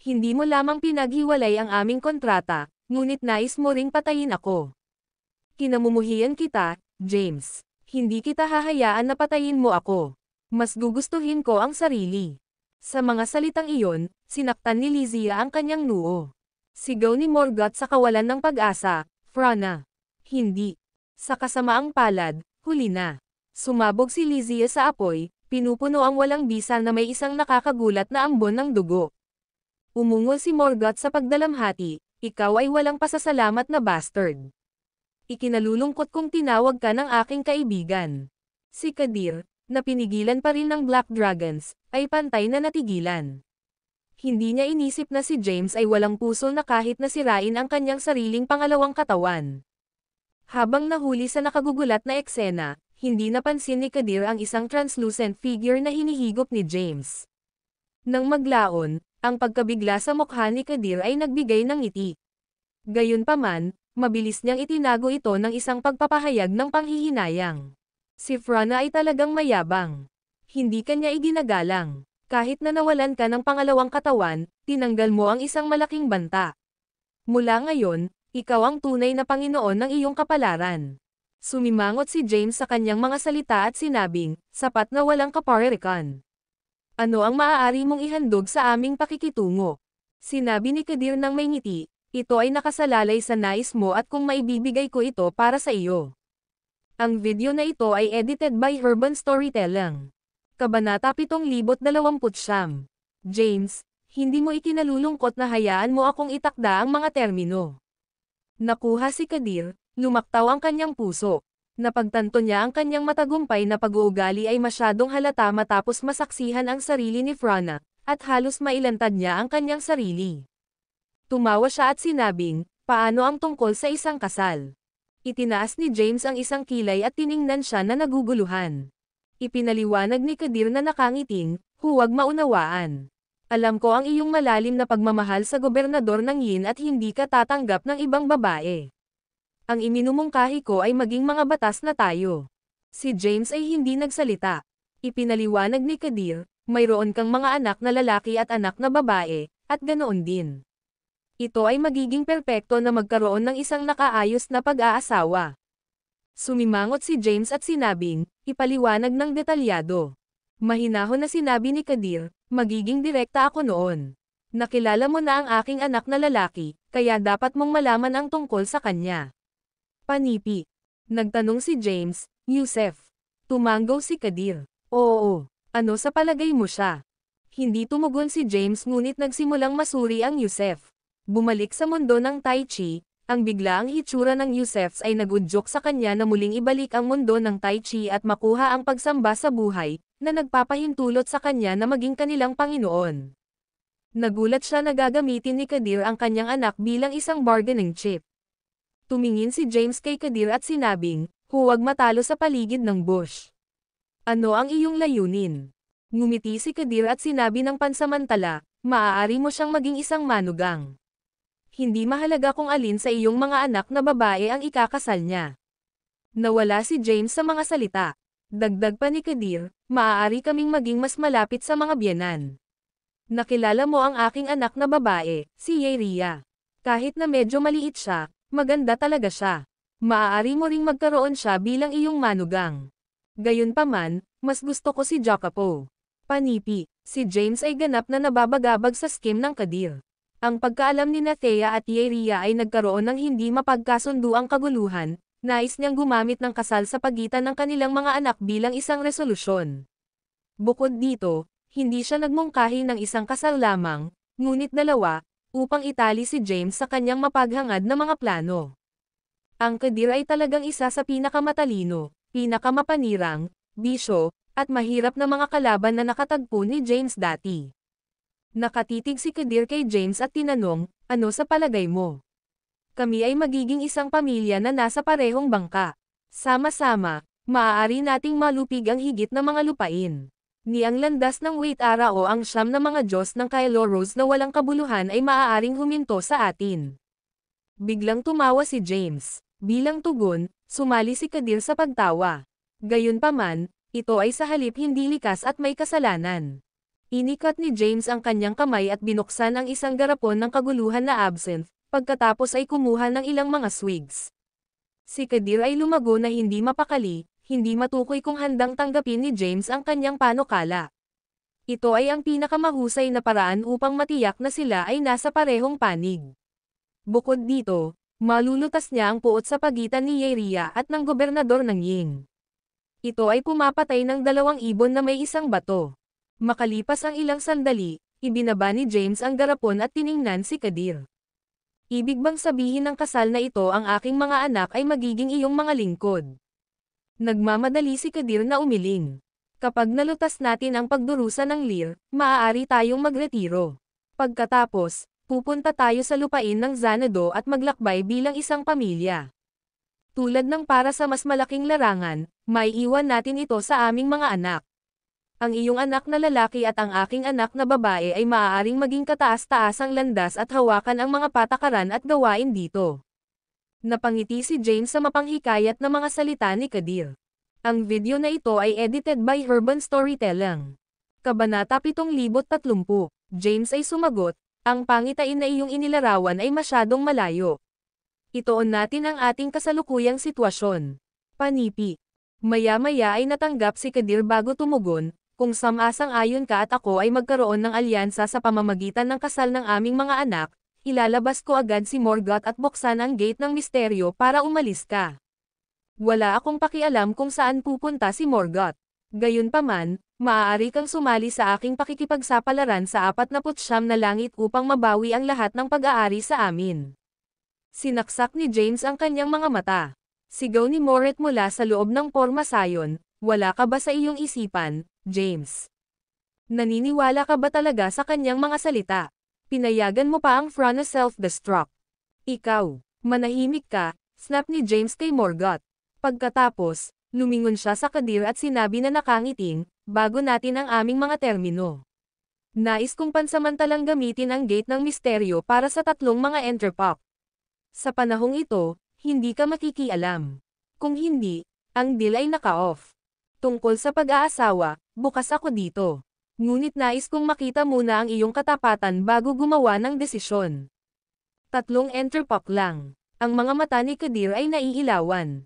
S2: Hindi mo lamang pinaghiwalay ang aming kontrata, ngunit nais mo ring patayin ako. Kinamumuhian kita, James. Hindi kita hahayaan na patayin mo ako. Mas gugustuhin ko ang sarili. Sa mga salitang iyon, sinaktan ni Lysia ang kanyang noo. Sigaw ni Morgoth sa kawalan ng pag-asa, Frana. Hindi. Sa kasamaang palad, huli na. Sumabog si Lysia sa apoy, pinupuno ang walang bisa na may isang nakakagulat na ambon ng dugo. Umungol si Morgoth sa pagdalamhati, ikaw ay walang pasasalamat na bastard. Ikinalulungkot kong tinawag ka ng aking kaibigan. Si Kadir, na pinigilan pa rin ng Black Dragons, ay pantay na natigilan. Hindi niya inisip na si James ay walang puso na kahit na sirain ang kanyang sariling pangalawang katawan. Habang nahuli sa nakagugulat na eksena, hindi napansin ni Kadir ang isang translucent figure na hinihigop ni James. Nang maglaon, ang pagkabigla sa mukha ni Kadir ay nagbigay ng ngiti. Gayunpaman, mabilis niyang itinago ito ng isang pagpapahayag ng panghihinayang. Si Frana ay talagang mayabang. Hindi kanya iginagalang. Kahit na nawalan ka ng pangalawang katawan, tinanggal mo ang isang malaking banta. Mula ngayon, ikaw ang tunay na Panginoon ng iyong kapalaran. Sumimangot si James sa kanyang mga salita at sinabing, sapat na walang kaparerikan. Ano ang maaari mong ihandog sa aming pakikitungo? Sinabi ni Kadir ng may ngiti, ito ay nakasalalay sa nais mo at kung maibibigay ko ito para sa iyo. Ang video na ito ay edited by Herban Storytelling. Kabanata 729. James, hindi mo ikinalulungkot na hayaan mo akong itakda ang mga termino. Nakuha si Kadir, lumaktaw ang kanyang puso. Napagtanto niya ang kanyang matagumpay na pag-uugali ay masyadong halata matapos masaksihan ang sarili ni Frana, at halos mailantad niya ang kanyang sarili. Tumawa siya at sinabing, paano ang tungkol sa isang kasal? Itinaas ni James ang isang kilay at tiningnan siya na naguguluhan. Ipinaliwanag ni Kadir na nakangiting, huwag maunawaan. Alam ko ang iyong malalim na pagmamahal sa gobernador ng Yin at hindi ka tatanggap ng ibang babae. Ang iminumungkahi ko ay maging mga batas na tayo. Si James ay hindi nagsalita. Ipinaliwanag ni Kadir, mayroon kang mga anak na lalaki at anak na babae, at ganoon din. Ito ay magiging perpekto na magkaroon ng isang nakaayos na pag-aasawa. Sumimangot si James at sinabing, ipaliwanag ng detalyado. Mahinahon na sinabi ni Kadir, magiging direkta ako noon. Nakilala mo na ang aking anak na lalaki, kaya dapat mong malaman ang tungkol sa kanya. Panipi. Nagtanong si James, Yusef. Tumanggaw si Kadir. Oo. Ano sa palagay mo siya? Hindi tumugon si James ngunit nagsimulang masuri ang Yusef. Bumalik sa mundo ng Tai Chi, ang biglaang hitsura ng Yusef ay nagudyok sa kanya na muling ibalik ang mundo ng Tai Chi at makuha ang pagsamba sa buhay, na nagpapahintulot sa kanya na maging kanilang Panginoon. Nagulat siya na gagamitin ni Kadir ang kanyang anak bilang isang bargaining chip. Tumingin si James kay Kadir at sinabing, huwag matalo sa paligid ng bush. Ano ang iyong layunin? Ngumiti si Kadir at sinabi ng pansamantala, maaari mo siyang maging isang manugang. Hindi mahalaga kung alin sa iyong mga anak na babae ang ikakasal niya. Nawala si James sa mga salita. Dagdag pa ni Kadir, maaari kaming maging mas malapit sa mga biyenan. Nakilala mo ang aking anak na babae, si Yeria. Kahit na medyo maliit siya, maganda talaga siya. Maaari mo ring magkaroon siya bilang iyong manugang. Gayunpaman, mas gusto ko si Jacopo. Panipi, si James ay ganap na nababagabag sa scheme ng Kadir. Ang pagkaalam ni Thea at Yeria ay nagkaroon ng hindi mapagkasunduang kaguluhan, nais niyang gumamit ng kasal sa pagitan ng kanilang mga anak bilang isang resolusyon. Bukod dito, hindi siya nagmungkahi ng isang kasal lamang, ngunit dalawa, upang itali si James sa kanyang mapaghangad na mga plano. Ang Kadir ay talagang isa sa pinakamatalino, pinakamapanirang, bisyo, at mahirap na mga kalaban na nakatagpo ni James dati. Nakatitig si Kadir kay James at tinanong, ano sa palagay mo? Kami ay magiging isang pamilya na nasa parehong bangka. Sama-sama, maaari nating malupig ang higit na mga lupain. Ni ang landas ng Waitara o ang siyam na mga Diyos ng Kailoros na walang kabuluhan ay maaaring huminto sa atin. Biglang tumawa si James. Bilang tugon, sumali si Kadir sa pagtawa. Gayunpaman, ito ay sa halip hindi likas at may kasalanan. Inikat ni James ang kanyang kamay at binuksan ang isang garapon ng kaguluhan na absinthe, pagkatapos ay kumuha ng ilang mga swigs. Si Kadir ay lumago na hindi mapakali, hindi matukoy kung handang tanggapin ni James ang kanyang panukala. Ito ay ang pinakamahusay na paraan upang matiyak na sila ay nasa parehong panig. Bukod dito, malulutas niya ang puot sa pagitan ni Yeria at ng gobernador ng Ying. Ito ay pumapatay ng 2 ibon na may isang bato. Makalipas ang ilang sandali, ibinaba ni James ang garapon at tiningnan si Kadir. Ibig bang sabihin ng kasal na ito ang aking mga anak ay magiging iyong mga lingkod? Nagmamadali si Kadir na umiling. Kapag nalutas natin ang pagdurusa ng Lir, maaari tayong magretiro. Pagkatapos, pupunta tayo sa lupain ng Xanadu at maglakbay bilang isang pamilya. Tulad ng para sa mas malaking larangan, may iwan natin ito sa aming mga anak. Ang iyong anak na lalaki at ang aking anak na babae ay maaaring maging kataas-taasang landas at hawakan ang mga patakaran at gawain dito. Napangiti si James sa mapanghikayat na mga salita ni Kadir. Ang video na ito ay edited by Urban Storytelling. Kabanata 7030. James ay sumagot, ang pangitain na iyong inilarawan ay masyadong malayo. Itoon natin ang ating kasalukuyang sitwasyon. Panipi. Maya-maya ay natanggap si Kadir bago tumugon, kung samang-ayon ka at ako ay magkaroon ng alyansa sa pamamagitan ng kasal ng aming mga anak, ilalabas ko agad si Morgoth at buksan ang gate ng misteryo para umalis ka. Wala akong pakialam kung saan pupunta si Morgoth. Gayunpaman, maaari kang sumali sa aking pakikipagsapalaran sa 49 na langit upang mabawi ang lahat ng pag-aari sa amin. Sinaksak ni James ang kanyang mga mata. Sigaw ni Moret mula sa loob ng pormasayon, wala ka ba sa iyong isipan, James? Naniniwala ka ba talaga sa kanyang mga salita? Pinayagan mo pa ang Frana self-destruct. Ikaw, manahimik ka, snap ni James kay Morgoth. Pagkatapos, lumingon siya sa Kadir at sinabi na nakangiting, bago natin ang aming mga termino. Nais kong pansamantalang gamitin ang gate ng misteryo para sa 3 mga enterpok. Sa panahong ito, hindi ka makikialam. Kung hindi, ang deal ay naka-off. Tungkol sa pag-aasawa, bukas ako dito. Ngunit nais kong makita muna ang iyong katapatan bago gumawa ng desisyon. 3 enterpok lang. Ang mga mata ni Kadir ay naiilawan.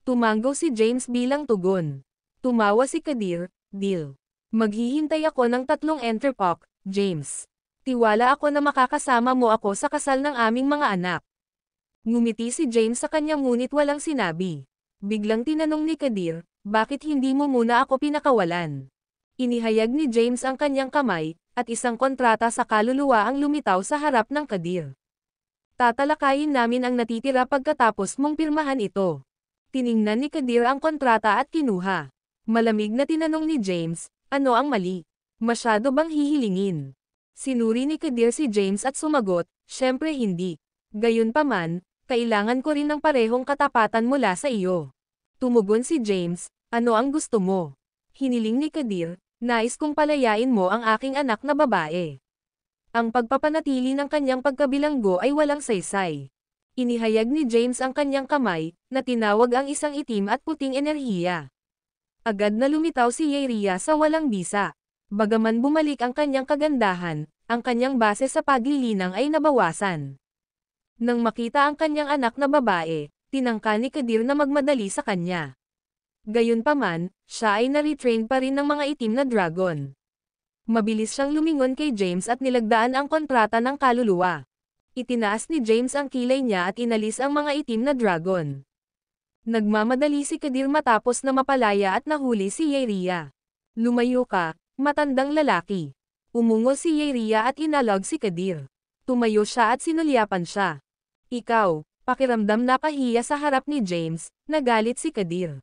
S2: Tumanggo si James bilang tugon. Tumawa si Kadir, deal. Maghihintay ako ng 3 enterpok, James. Tiwala ako na makakasama mo ako sa kasal ng aming mga anak. Ngumiti si James sa kanya ngunit walang sinabi. Biglang tinanong ni Kadir, bakit hindi mo muna ako pinakawalan? Inihayag ni James ang kanyang kamay, at isang kontrata sa kaluluwa ang lumitaw sa harap ng Kadir. Tatalakayin namin ang natitira pagkatapos mong pirmahan ito. Tiningnan ni Kadir ang kontrata at kinuha. Malamig na tinanong ni James, ano ang mali? Masyado bang hihilingin? Sinuri ni Kadir si James at sumagot, syempre hindi. Gayunpaman, kailangan ko rin ng parehong katapatan mula sa iyo. Tumugon si James, ano ang gusto mo? Hiniling ni Kadir, Nais kong palayain mo ang aking anak na babae. Ang pagpapanatili ng kanyang pagkabilanggo ay walang saysay. Inihayag ni James ang kanyang kamay, na tinawag ang isang itim at puting enerhiya. Agad na lumitaw si Yeria sa walang bisa. Bagaman bumalik ang kanyang kagandahan, ang kanyang base sa paglilinang ay nabawasan. Nang makita ang kanyang anak na babae, tinangka ni Kadir na magmadali sa kanya. Gayunpaman, siya ay na-retrain pa rin ng mga itim na dragon. Mabilis siyang lumingon kay James at nilagdaan ang kontrata ng kaluluwa. Itinaas ni James ang kilay niya at inalis ang mga itim na dragon. Nagmamadali si Kadir matapos na mapalaya at nahuli si Yeria. Lumayo ka, matandang lalaki. Umungo si Yeria at inalog si Kadir. Tumayo siya at sinulyapan siya. Ikaw, pakiramdam na kahiya sa harap ni James, nagalit si Kadir.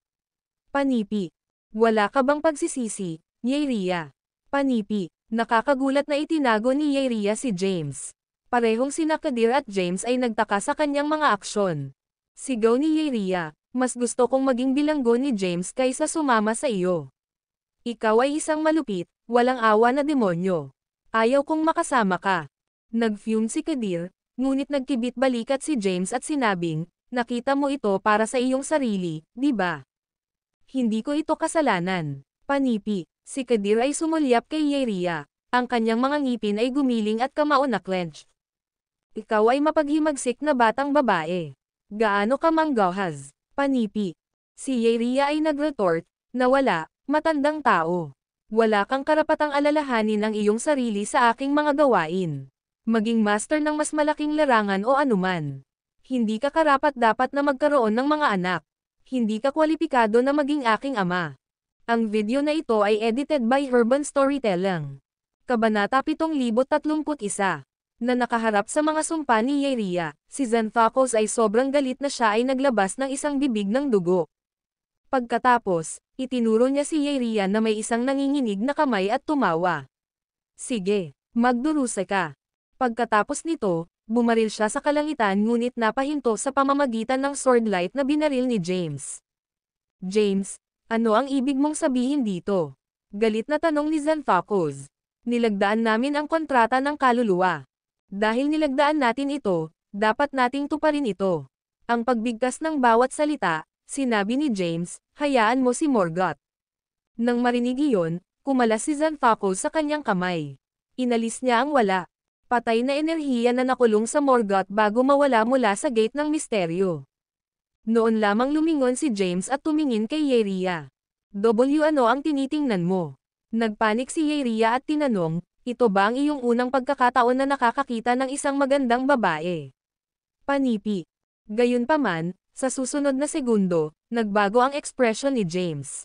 S2: Panipi. Wala ka bang pagsisisi, Yeria? Panipi. Nakakagulat na itinago ni Yeria si James. Parehong sina Kadir at James ay nagtaka sa kanyang mga aksyon. Sigaw ni Yeria, mas gusto kong maging bilanggo ni James kaysa sumama sa iyo. Ikaw ay isang malupit, walang awa na demonyo. Ayaw kong makasama ka. Nag-fume si Kadir, ngunit nagkibit balikat si James at sinabing, nakita mo ito para sa iyong sarili, di ba? Hindi ko ito kasalanan. Panipi. Si Kadir ay sumulyap kay Yeria. Ang kanyang mga ngipin ay gumiling at kamao na clenched. Ikaw ay mapaghimagsik na batang babae. Gaano ka manggahas? Panipi. Si Yeria ay nag-retort, na wala, matandang tao. Wala kang karapatang alalahanin ang iyong sarili sa aking mga gawain. Maging master ng mas malaking larangan o anuman. Hindi ka karapat-dapat na magkaroon ng mga anak. Hindi ka kwalipikado na maging aking ama. Ang video na ito ay edited by Urban Storytelling. Kabanata 7031. Na nakaharap sa mga sumpa ni Yeria, si Xanthocos ay sobrang galit na siya ay naglabas ng isang bibig ng dugo. Pagkatapos, itinuro niya si Yeria na may isang nanginginig na kamay at tumawa. Sige, magdurusa ka. Pagkatapos nito, bumaril siya sa kalangitan ngunit napahinto sa pamamagitan ng swordlight na binaril ni James. James, ano ang ibig mong sabihin dito? Galit na tanong ni Xanthocos. Nilagdaan namin ang kontrata ng kaluluwa. Dahil nilagdaan natin ito, dapat nating tuparin ito. Ang pagbigkas ng bawat salita, sinabi ni James, hayaan mo si Morgoth. Nang marinig iyon, kumalas si Xanthocos sa kanyang kamay. Inalis niya ang wala. Patay na enerhiya na nakulong sa Morgoth bago mawala mula sa gate ng misteryo. Noon lamang lumingon si James at tumingin kay Yeria. Ano ang tinitingnan mo? Nagpanik si Yeria at tinanong, ito ba ang iyong unang pagkakataon na nakakakita ng isang magandang babae? Panipi. Gayunpaman, sa susunod na segundo, nagbago ang ekspresyon ni James.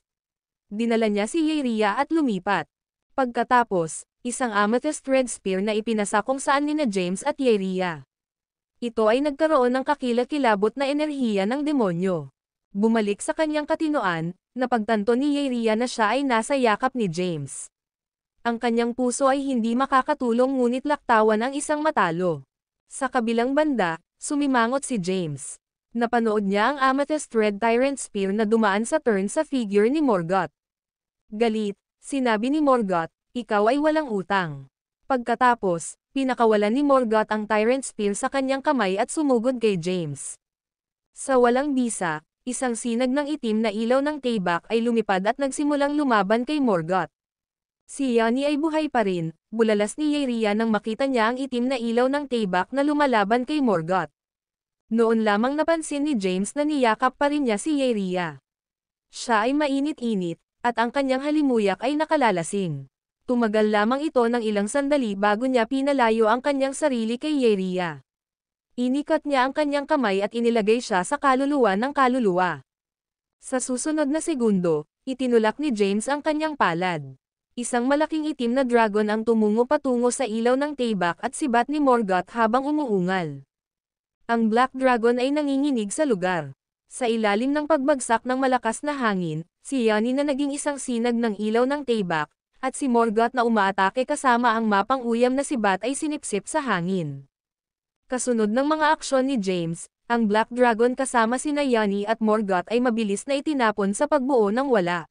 S2: Dinala niya si Yeria at lumipat. Pagkatapos, isang amethyst red spear na ipinasa kung saan nina James at Yeria. Ito ay nagkaroon ng kakilakilabot na enerhiya ng demonyo. Bumalik sa kanyang katinoan, napagtanto ni Yeria na siya ay nasa yakap ni James. Ang kanyang puso ay hindi makakatulong ngunit laktawan ang isang matalo. Sa kabilang banda, sumimangot si James. Napanood niya ang amethyst red tyrant spear na dumaan sa turn sa figure ni Morgoth. Galit, sinabi ni Morgoth, ikaw ay walang utang. Pagkatapos, pinakawalan ni Morgoth ang tyrant spear sa kanyang kamay at sumugod kay James. Sa walang bisa, isang sinag ng itim na ilaw ng Taybak ay lumipad at nagsimulang lumaban kay Morgoth. Si Yanni ay buhay pa rin, bulalas ni Yeria nang makita niya ang itim na ilaw ng Taybak na lumalaban kay Morgoth. Noon lamang napansin ni James na niyakap pa rin niya si Yeria. Siya ay mainit-init, at ang kanyang halimuyak ay nakalalasing. Tumagal lamang ito ng ilang sandali bago niya pinalayo ang kanyang sarili kay Yeria. Inikat niya ang kanyang kamay at inilagay siya sa kaluluwa ng kaluluwa. Sa susunod na segundo, itinulak ni James ang kanyang palad. Isang malaking itim na dragon ang tumungo patungo sa ilaw ng Taybak at sibat ni Morgoth habang umuungal. Ang Black Dragon ay nanginginig sa lugar. Sa ilalim ng pagbagsak ng malakas na hangin, si Yanni na naging isang sinag ng ilaw ng Taybak, at si Morgoth na umaatake kasama ang mapang-uyam na sibat ay sinipsip sa hangin. Kasunod ng mga aksyon ni James, ang Black Dragon kasama sina Yanni at Morgoth ay mabilis na itinapon sa pagbuo ng wala.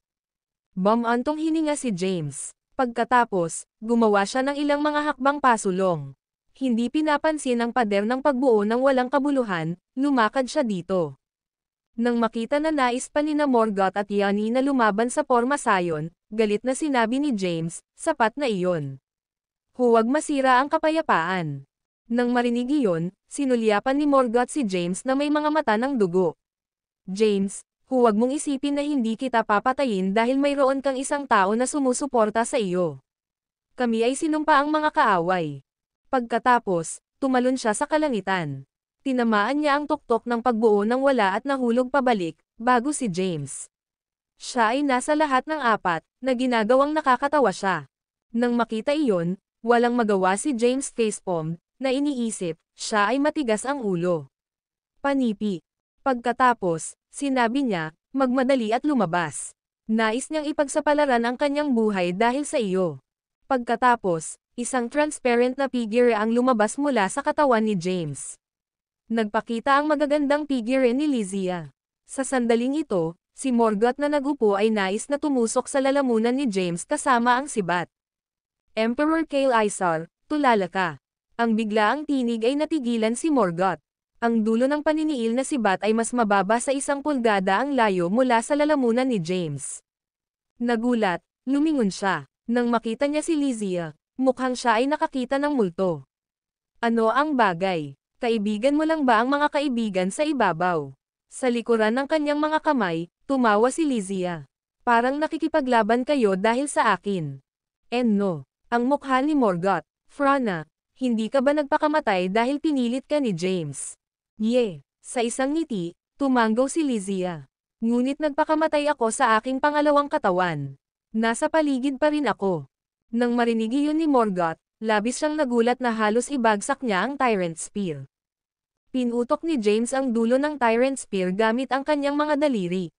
S2: Bumantong hininga si James. Pagkatapos, gumawa siya ng ilang mga hakbang pasulong. Hindi pinapansin ang pader ng pagbuo ng walang kabuluhan, lumakad siya dito. Nang makita na nais pa nina Morgoth at Yanni na lumaban sa Pormasayon, galit na sinabi ni James, sapat na iyon. Huwag masira ang kapayapaan. Nang marinig iyon, sinulyapan ni Morgoth si James na may mga mata ng dugo. James, huwag mong isipin na hindi kita papatayin dahil mayroon kang isang tao na sumusuporta sa iyo. Kami ay sinumpa ang mga kaaway. Pagkatapos, tumalon siya sa kalangitan. Tinamaan niya ang tuktok ng pagbuo ng wala at nahulog pabalik, bago si James. Siya ay nasa lahat ng apat, na ginagawang nakakatawa siya. Nang makita iyon, walang magawa si James facepalm, na iniisip, siya ay matigas ang ulo. Panipi. Pagkatapos, sinabi niya, magmadali at lumabas. Nais niyang ipagsapalaran ang kanyang buhay dahil sa iyo. Pagkatapos, isang transparent na figure ang lumabas mula sa katawan ni James. Nagpakita ang magagandang figure ni Lysia. Sa sandaling ito, si Morgoth na nagupo ay nais na tumusok sa lalamunan ni James kasama ang sibat. Emperor Kale Isar, tulala ka. Ang biglaang tinig ay natigilan si Morgoth. Ang dulo ng paniniil na sibat ay mas mababa sa 1 pulgada ang layo mula sa lalamunan ni James. Nagulat, lumingon siya. Nang makita niya si Lysia, mukhang siya ay nakakita ng multo. Ano ang bagay? Kaibigan mo lang ba ang mga kaibigan sa ibabaw? Sa likuran ng kanyang mga kamay, tumawa si Lysia. Parang nakikipaglaban kayo dahil sa akin. No. Ang mukha ni Morgoth. Frana, hindi ka ba nagpakamatay dahil pinilit ka ni James? Sa isang ngiti, tumanggaw si Lysia. Ngunit nagpakamatay ako sa aking pangalawang katawan. Nasa paligid pa rin ako. Nang marinig iyon ni Morgoth, labis siyang nagulat na halos ibagsak niya ang Tyrant Spear. Pinutok ni James ang dulo ng Tyrant Spear gamit ang kanyang mga daliri.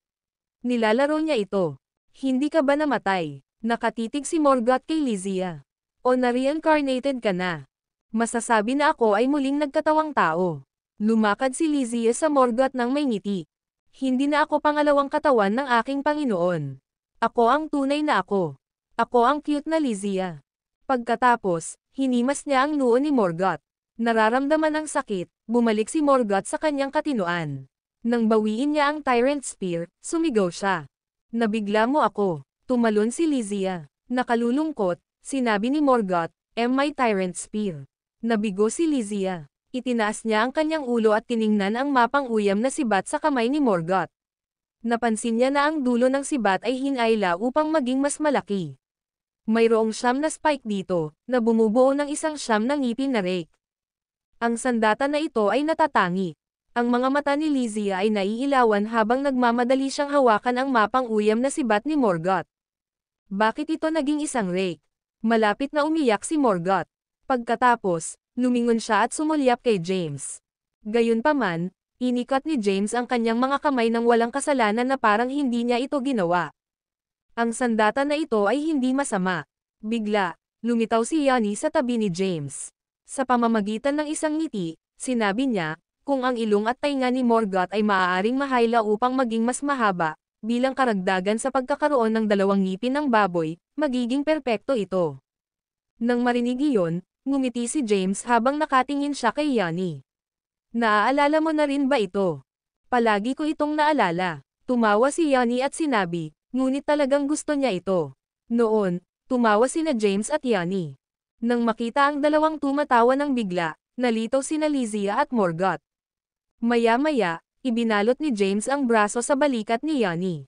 S2: Nilalaro niya ito. Hindi ka ba namatay? Nakatitig si Morgoth kay Lysia. O na-reincarnated ka na? Masasabi na ako ay muling nagkatawang tao. Lumakad si Lysia sa Morgoth ng may ngiti. Hindi na ako pangalawang katawan ng aking Panginoon. Ako ang tunay na ako. Ako ang cute na Lysia. Pagkatapos, hinimas niya ang noo ni Morgoth. Nararamdaman ang sakit, bumalik si Morgoth sa kanyang katinoan. Nang bawiin niya ang Tyrant Spear, sumigaw siya. Nabigla mo ako. Tumalon si Lysia. Nakalulungkot, sinabi ni Morgoth, my Tyrant Spear. Nabigo si Lysia. Itinaas niya ang kanyang ulo at tiningnan ang mapang uyam na sibat sa kamay ni Morgoth. Napansin niya na ang dulo ng sibat ay hinayla upang maging mas malaki. Mayroong 9 na spike dito, na bumubuo ng 1 na ngipin na rake. Ang sandata na ito ay natatangi. Ang mga mata ni Lysia ay naiilawan habang nagmamadali siyang hawakan ang mapang uyam na sibat ni Morgoth. Bakit ito naging isang rake? Malapit na umiyak si Morgoth. Pagkatapos, lumingon siya at sumulyap kay James. Gayunpaman, inikat ni James ang kanyang mga kamay ng walang kasalanan na parang hindi niya ito ginawa. Ang sandata na ito ay hindi masama. Bigla, lumitaw si Yanni sa tabi ni James. Sa pamamagitan ng isang ngiti, sinabi niya, kung ang ilong at tainga ni Morgoth ay maaaring mahayla upang maging mas mahaba, bilang karagdagan sa pagkakaroon ng 2 ngipin ng baboy, magiging perpekto ito. Nang marinig iyon, ngumiti si James habang nakatingin siya kay Yanni. Naaalala mo na rin ba ito? Palagi ko itong naalala. Tumawa si Yanni at sinabi, ngunit talagang gusto niya ito. Noon, tumawa sina James at Yanni. Nang makita ang dalawang tumatawa ng bigla, nalitaw sina Lysia at Morgoth. Maya-maya, ibinalot ni James ang braso sa balikat ni Yanni.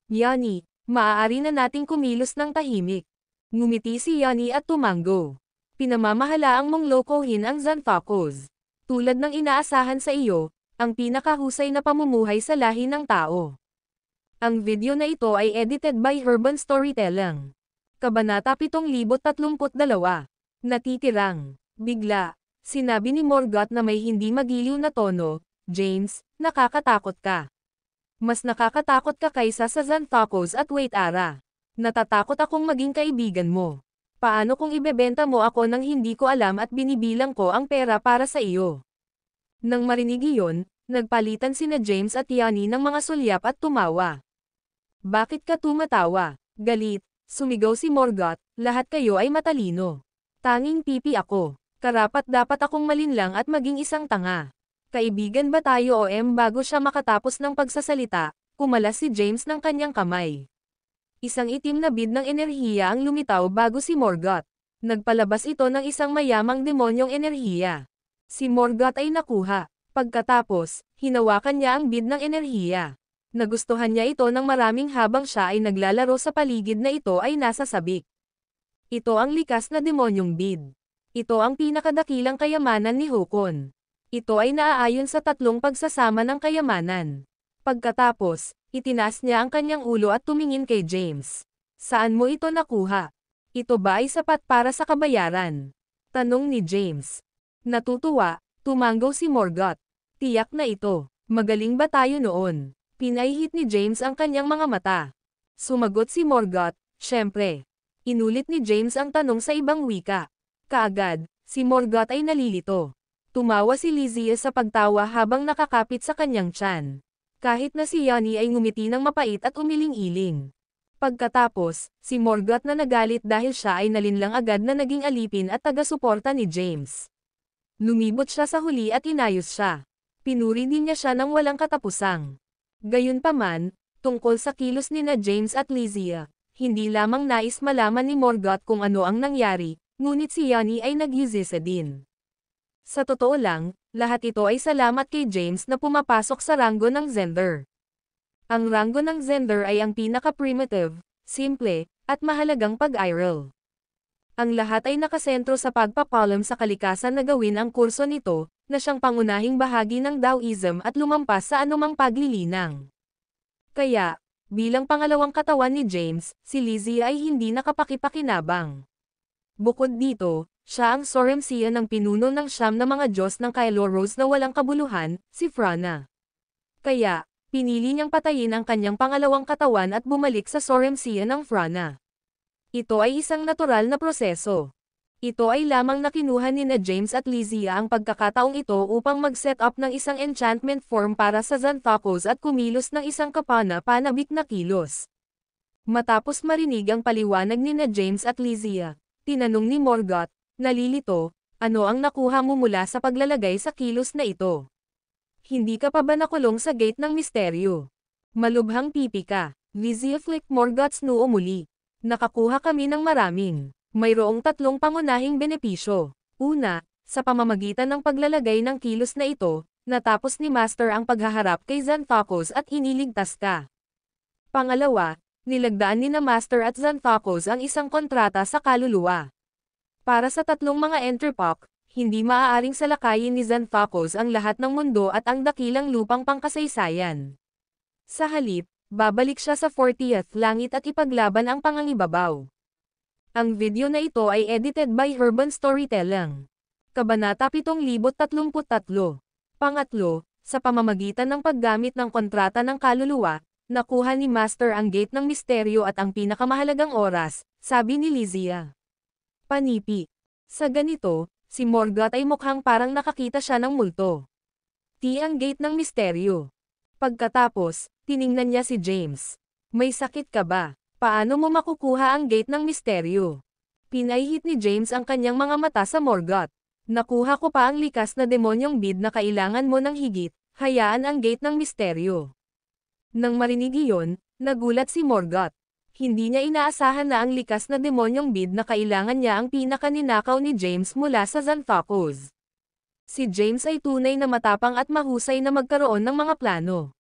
S2: Yanni, maaari na nating kumilos ng tahimik. Ngumiti si Yanni at tumanggo. Pinamamahalaang mong lokohin ang Xanthocos. Tulad ng inaasahan sa iyo, ang pinakahusay na pamumuhay sa lahi ng tao. Ang video na ito ay edited by Urban Storytelling. Kabanata 7032. Natitirang. Bigla, sinabi ni Morgoth na may hindi magiliw na tono, James, nakakatakot ka. Mas nakakatakot ka kaysa sa Xanthocos at Waitara. Natatakot akong maging kaibigan mo. Paano kung ibebenta mo ako nang hindi ko alam at binibilang ko ang pera para sa iyo? Nang marinig iyon, nagpalitan sina James at Yanni ng mga sulyap at tumawa. Bakit ka tumatawa? Galit, sumigaw si Morgoth, lahat kayo ay matalino. Tanging pipi ako. Karapat-dapat akong malinlang at maging isang tanga. Kaibigan ba tayo o bago siya makatapos ng pagsasalita, kumalas si James ng kanyang kamay. Isang itim na bid ng enerhiya ang lumitaw bago si Morgoth. Nagpalabas ito ng isang mayamang demonyong enerhiya. Si Morgoth ay nakuha. Pagkatapos, hinawakan niya ang bid ng enerhiya. Nagustuhan niya ito ng maraming habang siya ay naglalaro sa paligid na ito ay nasa sabik. Ito ang likas na demonyong bid. Ito ang pinakadakilang kayamanan ni Håkon. Ito ay naaayon sa 3 pagsasama ng kayamanan. Pagkatapos, itinaas niya ang kanyang ulo at tumingin kay James. Saan mo ito nakuha? Ito ba ay sapat para sa kabayaran? Tanong ni James. Natutuwa, tumanggaw si Morgoth. Tiyak na ito. Magaling ba tayo noon? Pinahihit ni James ang kanyang mga mata. Sumagot si Morgoth, syempre. Inulit ni James ang tanong sa ibang wika. Kaagad, si Morgoth ay nalilito. Tumawa si Lysia sa pagtawa habang nakakapit sa kanyang tiyan. Kahit na si Yanni ay ngumiti ng mapait at umiling-iling. Pagkatapos, si Morgoth na nagalit dahil siya ay nalinlang agad na naging alipin at taga-suporta ni James. Lumibot siya sa huli at inayos siya. Pinuri din niya siya ng walang katapusang. Gayunpaman, tungkol sa kilos nina James at Lysia, hindi lamang nais malaman ni Morgoth kung ano ang nangyari, ngunit si Yanni ay nag-usisa din. Sa totoo lang, lahat ito ay salamat kay James na pumapasok sa ranggo ng Zender. Ang ranggo ng Zender ay ang pinaka-primitive, simple, at mahalagang pag-iral. Ang lahat ay nakasentro sa pagpapalam sa kalikasan na gawin ang kurso nito, na siyang pangunahing bahagi ng Taoism at lumampas sa anumang paglilinang. Kaya, bilang pangalawang katawan ni James, si Lysia ay hindi nakapakipakinabang. Bukod dito, siya ang Soremsia ng pinuno ng siyam na mga Diyos ng Kailoros na walang kabuluhan, si Frana. Kaya, pinili niyang patayin ang kanyang pangalawang katawan at bumalik sa Soremsia ng Frana. Ito ay isang natural na proseso. Ito ay lamang na kinuha ni na James at Lysia ang pagkakataong ito upang mag-set up ng isang enchantment form para sa Xanthocos at kumilos ng isang kapana-panabik na kilos. Matapos marinig ang paliwanag ni na James at Lysia, tinanong ni Morgoth, nalilito, ano ang nakuha mo mula sa paglalagay sa kilos na ito? Hindi ka pa ba nakulong sa gate ng misteryo? Malubhang pipi ka. Lysia flicked Morgoth's noo muli. Nakakuha kami ng maraming. Mayroong 3 pangunahing benepisyo. Una, sa pamamagitan ng paglalagay ng kilos na ito, natapos ni Master ang paghaharap kay Xanthocos at iniligtas ka. Pangalawa, nilagdaan ni na Master at Xanthocos ang isang kontrata sa kaluluwa. Para sa 3 mga Enterpok, hindi maaaring salakayin ni Xanthocos ang lahat ng mundo at ang dakilang lupang pangkasaysayan. Sa halip, babalik siya sa 40th langit at ipaglaban ang pangangibabaw. Ang video na ito ay edited by Herban Storytelling. Kabanata 7033. Pangatlo, sa pamamagitan ng paggamit ng kontrata ng kaluluwa, nakuha ni Master ang gate ng misteryo at ang pinakamahalagang oras, sabi ni Lysia. Panipi. Sa ganito, si Morgoth ay mukhang parang nakakita siya ng multo. Ang gate ng misteryo. Pagkatapos, tiningnan niya si James. May sakit ka ba? Paano mo makukuha ang gate ng misteryo? Pinahihit ni James ang kanyang mga mata sa Morgoth. Nakuha ko pa ang likas na demonyong bid na kailangan mo ng higit, hayaan ang gate ng misteryo. Nang marinig iyon, nagulat si Morgoth. Hindi niya inaasahan na ang likas na demonyong bid na kailangan niya ang pinakaninakaw ni James mula sa Xanthocos. Si James ay tunay na matapang at mahusay na magkaroon ng mga plano.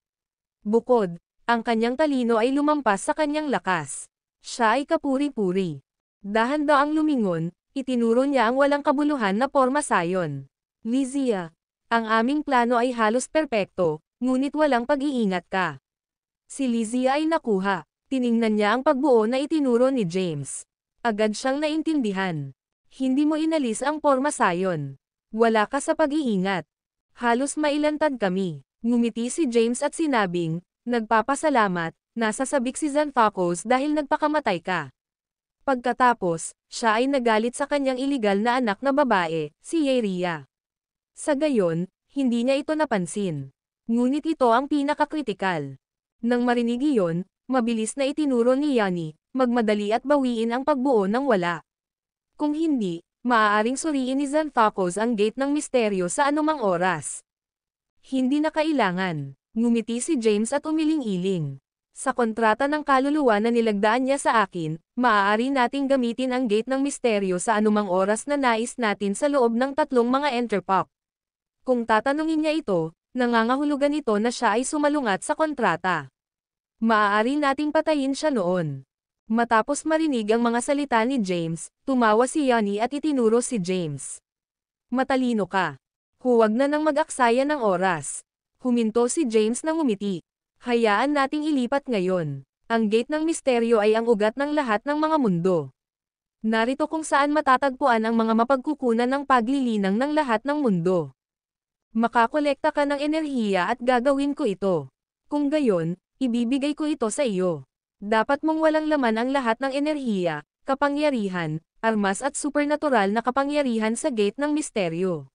S2: Bukod, ang kanyang talino ay lumampas sa kanyang lakas. Siya ay kapuri-puri. Dahan-daang lumingon, itinuro niya ang walang kabuluhan na porma sayon. Lysia, ang aming plano ay halos perpekto, ngunit walang pag-iingat ka. Si Lysia ay nakuha. Tiningnan niya ang pagbuo na itinuro ni James. Agad siyang naintindihan. Hindi mo inalis ang porma sayon. Wala ka sa pag-iingat. Halos mailantad kami. Ngumiti si James at sinabing, nagpapasalamat, nasa sabik si Xanthocos dahil nagpakamatay ka. Pagkatapos, siya ay nagalit sa kanyang iligal na anak na babae, si Yeria. Sa gayon, hindi niya ito napansin. Ngunit ito ang pinakakritikal. Nang marinig iyon, Mabilis na itinuro ni Yani, magmadali at bawiin ang pagbuo ng wala. Kung hindi, maaaring suriin ni Xanthopos ang gate ng misteryo sa anumang oras. Hindi na kailangan. Ngumiti si James at umiling-iling. Sa kontrata ng kaluluwa na nilagdaan niya sa akin, maaari nating gamitin ang gate ng misteryo sa anumang oras na nais natin sa loob ng 3 mga Enterpop. Kung tatanungin niya ito, nangangahulugan ito na siya ay sumalungat sa kontrata. Maaari nating patayin siya noon. Matapos marinig ang mga salita ni James, tumawa si Yani at itinuro si James. Matalino ka. Huwag na nang mag-aksaya ng oras. Huminto si James nang ngumiti. Hayaan nating ilipat ngayon. Ang gate ng misteryo ay ang ugat ng lahat ng mga mundo. Narito kung saan matatagpuan ang mga mapagkukunan ng paglilinang ng lahat ng mundo. Makakolekta ka ng enerhiya at gagawin ko ito. Kung gayon, ibibigay ko ito sa iyo. Dapat mong walang laman ang lahat ng enerhiya, kapangyarihan, armas at supernatural na kapangyarihan sa gate ng misteryo.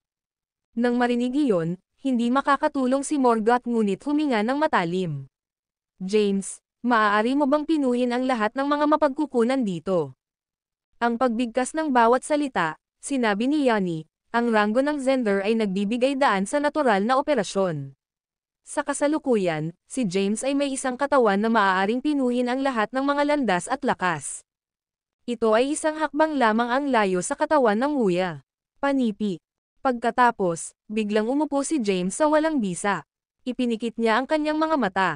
S2: Nang marinig iyon, hindi makakatulong si Morgoth ngunit huminga ng matalim. James, maaari mo bang pinuhin ang lahat ng mga mapagkukunan dito? Ang pagbigkas ng bawat salita, sinabi ni Yani, ang ranggo ng Zender ay nagbibigay daan sa natural na operasyon. Sa kasalukuyan, si James ay may isang katawan na maaaring pinuhin ang lahat ng mga landas at lakas. Ito ay isang hakbang lamang ang layo sa katawan ng nguya. Panipi. Pagkatapos, biglang umupo si James sa walang bisa. Ipinikit niya ang kanyang mga mata.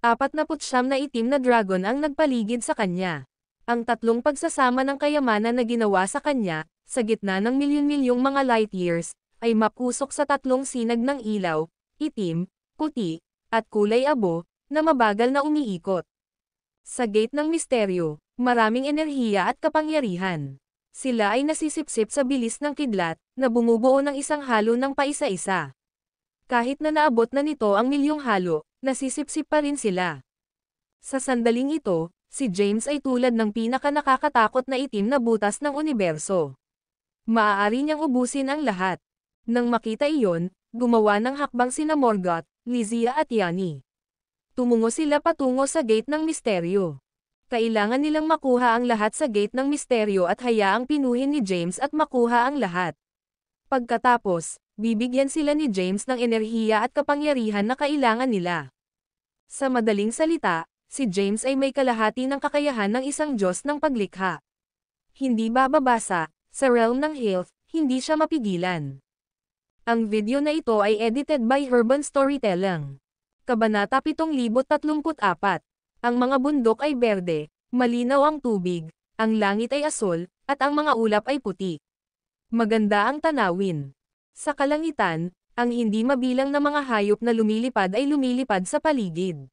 S2: 49 na itim na dragon ang nagpaligid sa kanya. Ang 3 pagsasama ng kayamanan na ginawa sa kanya, sa gitna ng milyon-milyong mga light years, ay makusok sa 3 sinag ng ilaw, itim, puti, at kulay abo, na mabagal na umiikot. Sa gate ng misteryo, maraming enerhiya at kapangyarihan. Sila ay nasisipsip sa bilis ng kidlat, na bumubuo ng isang halo ng paisa-isa. Kahit na naabot na nito ang milyong halo, nasisipsip pa rin sila. Sa sandaling ito, si James ay tulad ng pinaka-nakakatakot na itim na butas ng universo. Maaari niyang ubusin ang lahat. Nang makita iyon, gumawa ng hakbang sina Morgoth, Lysia at Yani. Tumungo sila patungo sa gate ng misteryo. Kailangan nilang makuha ang lahat sa gate ng misteryo at hayaang pinuhin ni James at makuha ang lahat. Pagkatapos, bibigyan sila ni James ng enerhiya at kapangyarihan na kailangan nila. Sa madaling salita, si James ay may kalahati ng kakayahan ng isang Diyos ng paglikha. Hindi bababasa, sa realm ng health, hindi siya mapigilan. Ang video na ito ay edited by Urban Storytelling. Kabanata 7034. Ang mga bundok ay berde, malinaw ang tubig, ang langit ay asul, at ang mga ulap ay puti. Maganda ang tanawin. Sa kalangitan, ang hindi mabilang na mga hayop na lumilipad ay lumilipad sa paligid.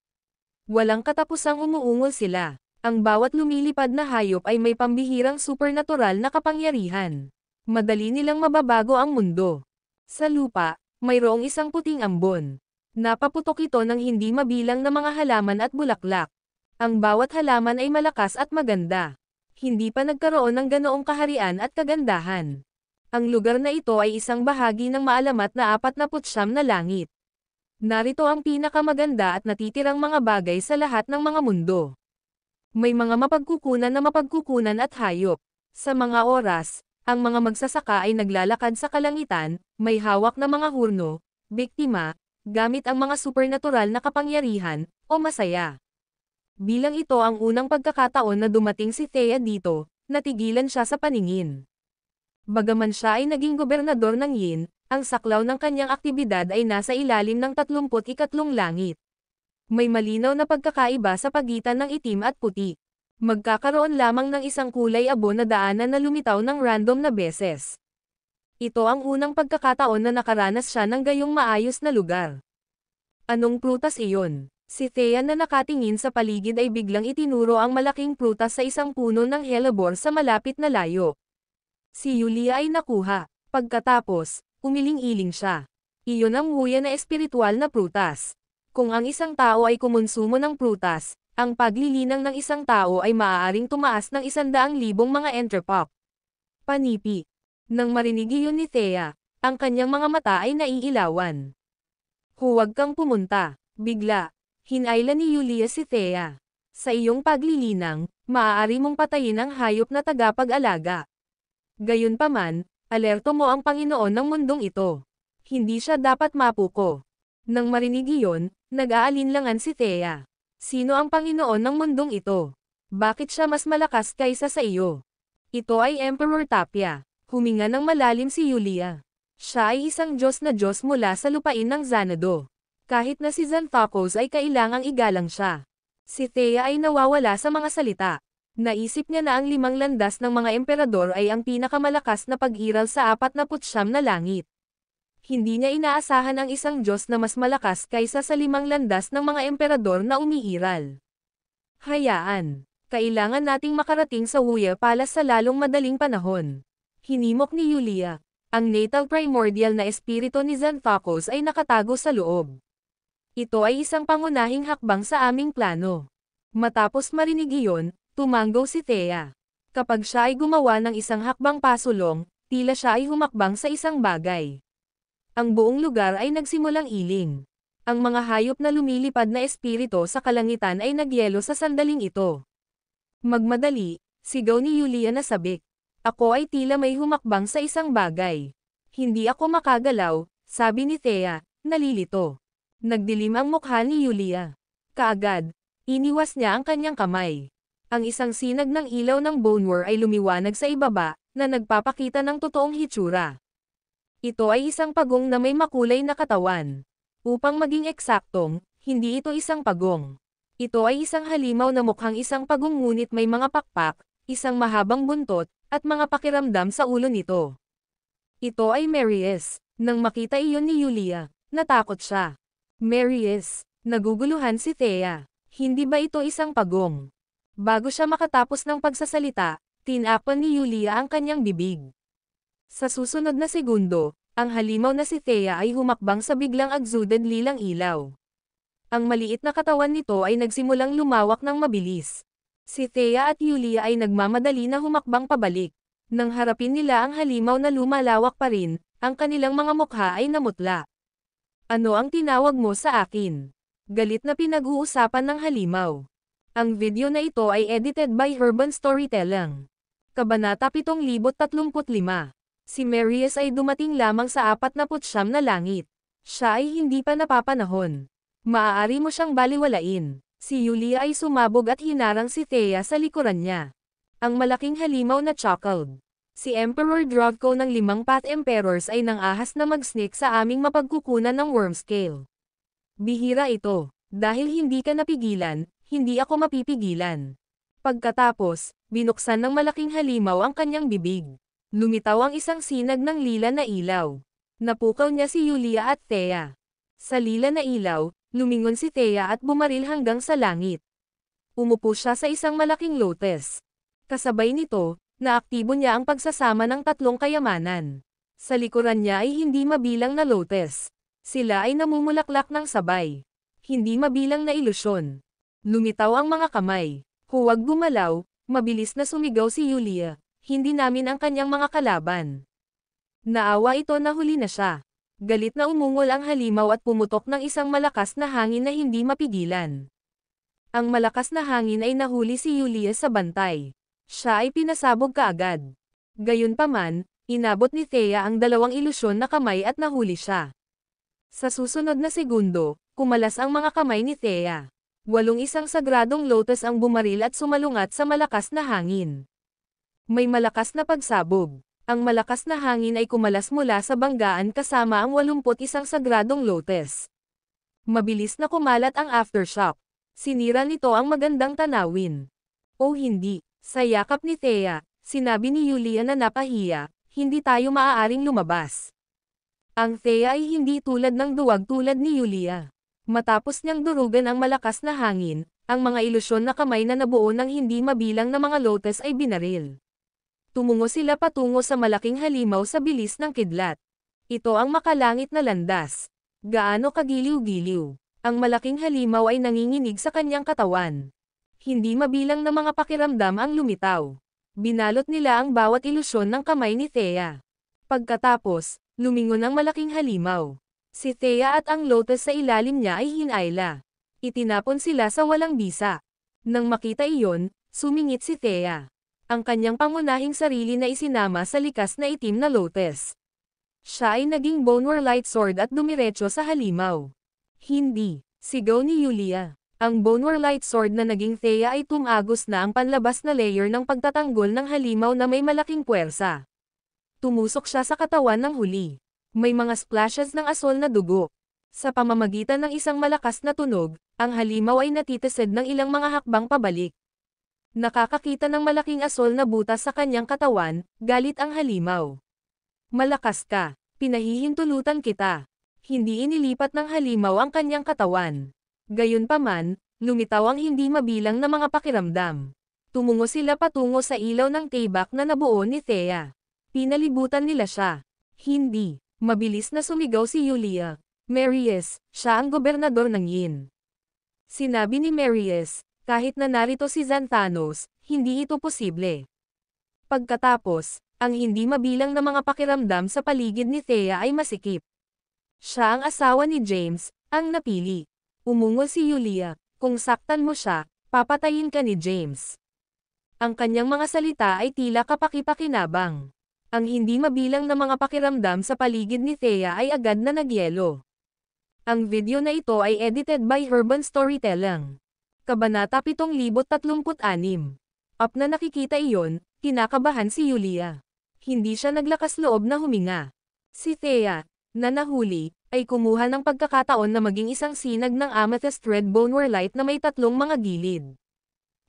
S2: Walang katapusang umuungol sila. Ang bawat lumilipad na hayop ay may pambihirang supernatural na kapangyarihan. Madali nilang mababago ang mundo. Sa lupa, mayroong isang puting ambon. Napaputok ito ng hindi mabilang na mga halaman at bulaklak. Ang bawat halaman ay malakas at maganda. Hindi pa nagkaroon ng ganoong kaharian at kagandahan. Ang lugar na ito ay isang bahagi ng maalamat na 49 na langit. Narito ang pinakamaganda at natitirang mga bagay sa lahat ng mga mundo. May mga mapagkukunan at hayop. Sa mga oras, ang mga magsasaka ay naglalakad sa kalangitan, may hawak na mga hurno, biktima, gamit ang mga supernatural na kapangyarihan, o masaya. Bilang ito ang unang pagkakataon na dumating si Thea dito, natigilan siya sa paningin. Bagaman siya ay naging gobernador ng Yin, ang saklaw ng kanyang aktibidad ay nasa ilalim ng 33 langit. May malinaw na pagkakaiba sa pagitan ng itim at puti. Magkakaroon lamang ng isang kulay abo na daanan na lumitaw ng random na beses. Ito ang unang pagkakataon na nakaranas siya ng gayong maayos na lugar. Anong prutas iyon? Si Thea na nakatingin sa paligid ay biglang itinuro ang malaking prutas sa isang puno ng hellebore sa malapit na layo. Si Yulia ay nakuha. Pagkatapos, umiling-iling siya. Iyon ang nguya na espiritual na prutas. Kung ang isang tao ay kumonsumo ng prutas, ang paglilinang ng isang tao ay maaaring tumaas ng 100,000 mga Enterpop. Panipi. Nang marinig iyon ni Thea, ang kanyang mga mata ay naiilawan. Huwag kang pumunta. Bigla, hinailan ni Yulia si Thea. Sa iyong paglilinang, maaari mong patayin ang hayop na tagapag-alaga. Gayunpaman, alerto mo ang Panginoon ng mundong ito. Hindi siya dapat mapuko. Nang marinig iyon, nag-aalinlangan si Thea. Sino ang Panginoon ng mundong ito? Bakit siya mas malakas kaysa sa iyo? Ito ay Emperor Tapia. Huminga ng malalim si Yulia. Siya ay isang Diyos na Diyos mula sa lupain ng Xanadu. Kahit na si Xanthocos ay kailangang igalang siya. Si Thea ay nawawala sa mga salita. Naisip niya na ang 5 landas ng mga emperador ay ang pinakamalakas na pag-iral sa 49 na langit. Hindi niya inaasahan ang isang Diyos na mas malakas kaysa sa 5 landas ng mga emperador na umiiral. Hayaan. Kailangan nating makarating sa Huya Palace sa lalong madaling panahon. Hinimok ni Yulia. Ang natal primordial na espiritu ni Xanthocos ay nakatago sa loob. Ito ay isang pangunahing hakbang sa aming plano. Matapos marinig iyon, tumanggo si Thea. Kapag siya ay gumawa ng isang hakbang pasulong, tila siya ay humakbang sa isang bagay. Ang buong lugar ay nagsimulang iling. Ang mga hayop na lumilipad na espiritu sa kalangitan ay nagyelo sa sandaling ito. Magmadali, sigaw ni Yulia na sabik. Ako ay tila may humakbang sa isang bagay. Hindi ako makagalaw, sabi ni Thea, nalilito. Nagdilim ang mukha ni Yulia. Kaagad, iniwas niya ang kanyang kamay. Ang isang sinag ng ilaw ng Bonewar ay lumiwanag sa ibaba, na nagpapakita ng totoong hitsura. Ito ay isang pagong na may makulay na katawan. Upang maging eksaktong, hindi ito isang pagong. Ito ay isang halimaw na mukhang isang pagong ngunit may mga pakpak, isang mahabang buntot, at mga pakiramdam sa ulo nito. Ito ay Marius. Nang makita iyon ni Yulia, natakot siya. Marius, naguguluhan si Thea. Hindi ba ito isang pagong? Bago siya makatapos ng pagsasalita, tinakpan ni Yulia ang kanyang bibig. Sa susunod na segundo, ang halimaw na si Thea ay humakbang sa biglang exuded lilang ilaw. Ang maliit na katawan nito ay nagsimulang lumawak ng mabilis. Si Thea at Yulia ay nagmamadali na humakbang pabalik. Nang harapin nila ang halimaw na lumalawak pa rin, ang kanilang mga mukha ay namutla. Ano ang tinawag mo sa akin? Galit na pinag-uusapan ng halimaw. Ang video na ito ay edited by Urban Storytelling. Kabanata 7035. Si Marius ay dumating lamang sa 49 na langit. Siya ay hindi pa napapanahon. Maaari mo siyang baliwalain. Si Yulia ay sumabog at hinarang si Thea sa likuran niya. Ang malaking halimaw na chuckled. Si Emperor Dravko ng 5 Path Emperors ay nang-ahas na mag-sneak sa aming mapagkukunan ng worm scale. Bihira ito. Dahil hindi ka napigilan, hindi ako mapipigilan. Pagkatapos, binuksan ng malaking halimaw ang kanyang bibig. Lumitaw ang isang sinag ng lila na ilaw. Napukaw niya si Yulia at Thea. Sa lila na ilaw, lumingon si Thea at bumaril hanggang sa langit. Umupo siya sa isang malaking lotus. Kasabay nito, naaktibo niya ang pagsasama ng 3 kayamanan. Sa likuran niya ay hindi mabilang na lotus. Sila ay namumulaklak ng sabay. Hindi mabilang na ilusyon. Lumitaw ang mga kamay. Huwag gumalaw, mabilis na sumigaw si Yulia. Hindi namin ang kanyang mga kalaban. Naawa ito na huli na siya. Galit na umungol ang halimaw at pumutok ng isang malakas na hangin na hindi mapigilan. Ang malakas na hangin ay nahuli si Yulia sa bantay. Siya ay pinasabog kaagad. Gayunpaman, inabot ni Thea ang 2 ilusyon na kamay at nahuli siya. Sa susunod na segundo, kumalas ang mga kamay ni Thea. 8 isang sagradong lotus ang bumaril at sumalungat sa malakas na hangin. May malakas na pagsabog. Ang malakas na hangin ay kumalas mula sa banggaan kasama ang 81 sagradong lotus. Mabilis na kumalat ang aftershock. Sinira nito ang magandang tanawin. O hindi, sa yakap ni Thea, sinabi ni Yulia na napahiya, hindi tayo maaaring lumabas. Ang Thea ay hindi tulad ng duwag tulad ni Yulia. Matapos niyang durugan ang malakas na hangin, ang mga ilusyon na kamay na nabuo ng hindi mabilang na mga lotus ay binaril. Tumungo sila patungo sa malaking halimaw sa bilis ng kidlat. Ito ang makalangit na landas. Gaano kagiliw-giliw. Ang malaking halimaw ay nanginginig sa kanyang katawan. Hindi mabilang na mga pakiramdam ang lumitaw. Binalot nila ang bawat ilusyon ng kamay ni Thea. Pagkatapos, lumingon ang malaking halimaw. Si Thea at ang lotus sa ilalim niya ay hinayla. Itinapon sila sa walang bisa. Nang makita iyon, sumingit si Thea. Ang kanyang pangunahing sarili na isinama sa likas na itim na lotus. Siya ay naging Bonewar Light Sword at dumiretso sa halimaw. Hindi, sigaw ni Yulia. Ang Bonewar Light Sword na naging Thea ay tumagos na ang panlabas na layer ng pagtatanggol ng halimaw na may malaking puwersa. Tumusok siya sa katawan ng huli. May mga splashes ng asol na dugo. Sa pamamagitan ng isang malakas na tunog, ang halimaw ay natitisid ng ilang mga hakbang pabalik. Nakakakita ng malaking asol na butas sa kanyang katawan, galit ang halimaw. Malakas ka, pinahihintulutan kita. Hindi inilipat ng halimaw ang kanyang katawan. Gayunpaman, lumitaw ang hindi mabilang na mga pakiramdam. Tumungo sila patungo sa ilaw ng tibak na nabuo ni Thea. Pinalibutan nila siya. Hindi, mabilis na sumigaw si Yulia. Marius, siya ang gobernador ng Yin. Sinabi ni Marius, kahit na narito si Xanthanos, hindi ito posible. Pagkatapos, ang hindi mabilang na mga pakiramdam sa paligid ni Thea ay masikip. Siya ang asawa ni James, ang napili. Umungol si Yulia, kung saktan mo siya, papatayin ka ni James. Ang kanyang mga salita ay tila kapaki-pakinabang. Ang hindi mabilang na mga pakiramdam sa paligid ni Thea ay agad na nagyelo. Ang video na ito ay edited by Urban Storytelling. Kabanata 7036. Up na nakikita iyon, kinakabahan si Yulia. Hindi siya naglakas loob na huminga. Si Thea, na nahuli, ay kumuha ng pagkakataon na maging isang sinag ng amethyst red bonewar light na may tatlong mga gilid.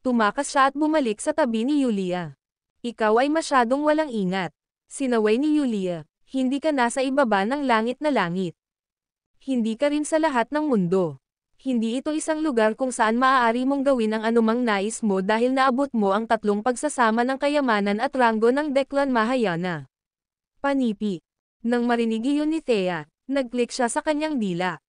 S2: Tumakas siya at bumalik sa tabi ni Yulia. Ikaw ay masyadong walang ingat. Sinaway ni Yulia, hindi ka nasa ibaba ng langit na langit. Hindi ka rin sa lahat ng mundo. Hindi ito isang lugar kung saan maaari mong gawin ang anumang nais mo dahil naabot mo ang tatlong pagsasama ng kayamanan at ranggo ng Declan Mahayana. Panipi. Nang marinig iyon ni Thea, nag-click siya sa kanyang dila.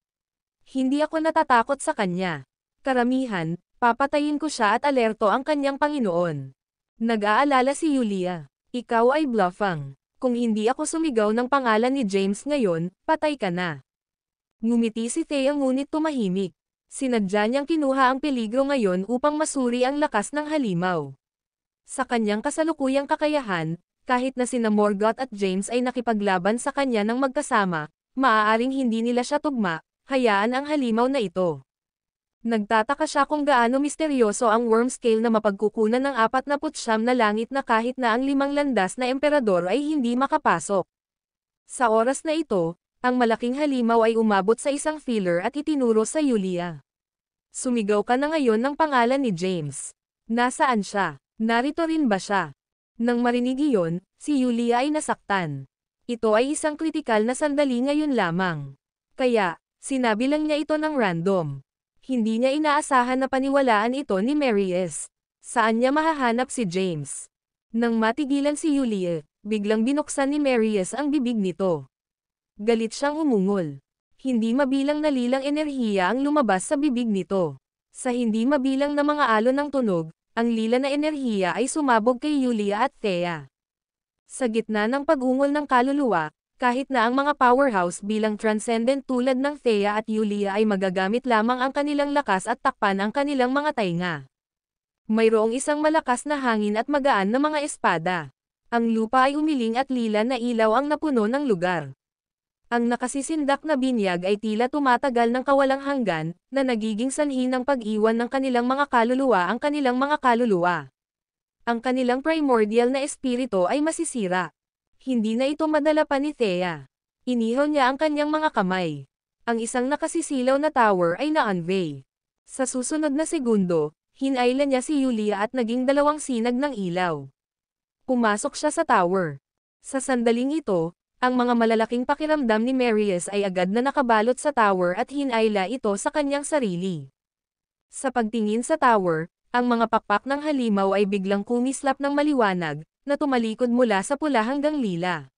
S2: Hindi ako natatakot sa kanya. Karamihan, papatayin ko siya at alerto ang kanyang Panginoon. Nag-aalala si Yulia. Ikaw ay bluffang. Kung hindi ako sumigaw ng pangalan ni James ngayon, patay ka na. Ngumiti si Thea ngunit tumahimik. Sinadya niyang kinuha ang peligro ngayon upang masuri ang lakas ng halimaw. Sa kanyang kasalukuyang kakayahan, kahit na sina Morgoth at James ay nakipaglaban sa kanya ng magkasama, maaaring hindi nila siya tugma, hayaan ang halimaw na ito. Nagtataka siya kung gaano misteryoso ang worm scale na mapagkukunan ng 49 na langit na kahit na ang 5 landas na emperador ay hindi makapasok. Sa oras na ito, ang malaking halimaw ay umabot sa isang filler at itinuro sa Yulia. Sumigaw ka na ngayon ng pangalan ni James. Nasaan siya? Narito rin ba siya? Nang marinig iyon, si Yulia ay nasaktan. Ito ay isang kritikal na sandali ngayon lamang. Kaya, sinabi lang niya ito ng random. Hindi niya inaasahan na paniwalaan ito ni Marius. Saan niya mahahanap si James? Nang matigilan si Yulia, biglang binuksan ni Marius ang bibig nito. Galit siyang umungol. Hindi mabilang na lilang enerhiya ang lumabas sa bibig nito. Sa hindi mabilang na mga alon ng tunog, ang lila na enerhiya ay sumabog kay Yulia at Thea. Sa gitna ng pag-ungol ng kaluluwa, kahit na ang mga powerhouse bilang transcendent tulad ng Thea at Yulia ay magagamit lamang ang kanilang lakas at takpan ang kanilang mga tainga. Mayroong isang malakas na hangin at magaan na mga espada. Ang lupa ay umiling at lila na ilaw ang napuno ng lugar. Ang nakasisindak na binyag ay tila tumatagal ng kawalang hanggan, na nagiging sanhi ng pag-iwan ng kanilang mga kaluluwa ang kanilang mga kaluluwa. Ang kanilang primordial na espiritu ay masisira. Hindi na ito madala pa ni Thea. Inihaw niya ang kanyang mga kamay. Ang isang nakasisilaw na tower ay na-unveil. Sa susunod na segundo, hinayla niya si Yulia at naging dalawang sinag ng ilaw. Pumasok siya sa tower. Sa sandaling ito, ang mga malalaking pakiramdam ni Marius ay agad na nakabalot sa tower at hinayla ito sa kanyang sarili. Sa pagtingin sa tower, ang mga pakpak ng halimaw ay biglang kumislap ng maliwanag, na tumalikod mula sa pula hanggang lila.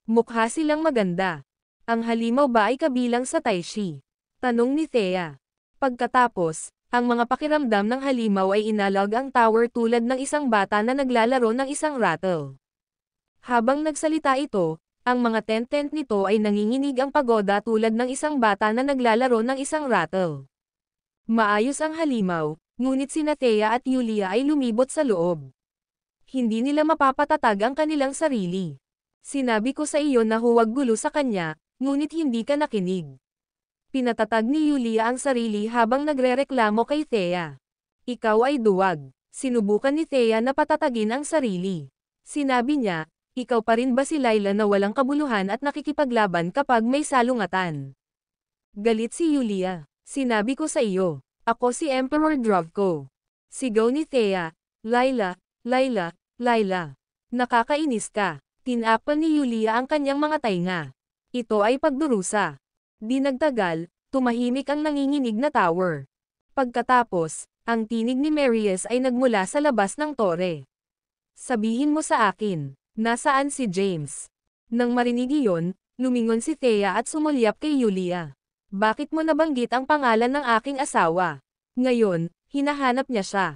S2: Mukha silang maganda. Ang halimaw ba ay kabilang sa Taishi? Tanong ni Thea. Pagkatapos, ang mga pakiramdam ng halimaw ay inalog ang tower tulad ng isang bata na naglalaro ng isang rattle. Habang nagsalita ito, ang mga tent-tent nito ay nanginginig ang pagoda tulad ng isang bata na naglalaro ng isang rattle. Maayos ang halimaw, ngunit sina Thea at Yulia ay lumibot sa loob. Hindi nila mapapatatag ang kanilang sarili. Sinabi ko sa iyo na huwag gulo sa kanya, ngunit hindi ka nakinig. Pinatatag ni Yulia ang sarili habang nagrereklamo kay Thea. Ikaw ay duwag. Sinubukan ni Thea na patatagin ang sarili. Sinabi niya, ikaw pa rin ba si Layla na walang kabuluhan at nakikipaglaban kapag may salungatan? Galit si Yulia. Sinabi ko sa iyo, ako si Emperor Dravko. Sigaw ni Thea, Layla, Layla, Layla. Nakakainis ka. Tinapon ni Yulia ang kanyang mga tainga. Ito ay pagdurusa. Di nagtagal, tumahimik ang nanginginig na tower. Pagkatapos, ang tinig ni Marius ay nagmula sa labas ng tore. Sabihin mo sa akin, nasaan si James? Nang marinig iyon, lumingon si Thea at sumulyap kay Yulia. Bakit mo nabanggit ang pangalan ng aking asawa? Ngayon, hinahanap niya siya.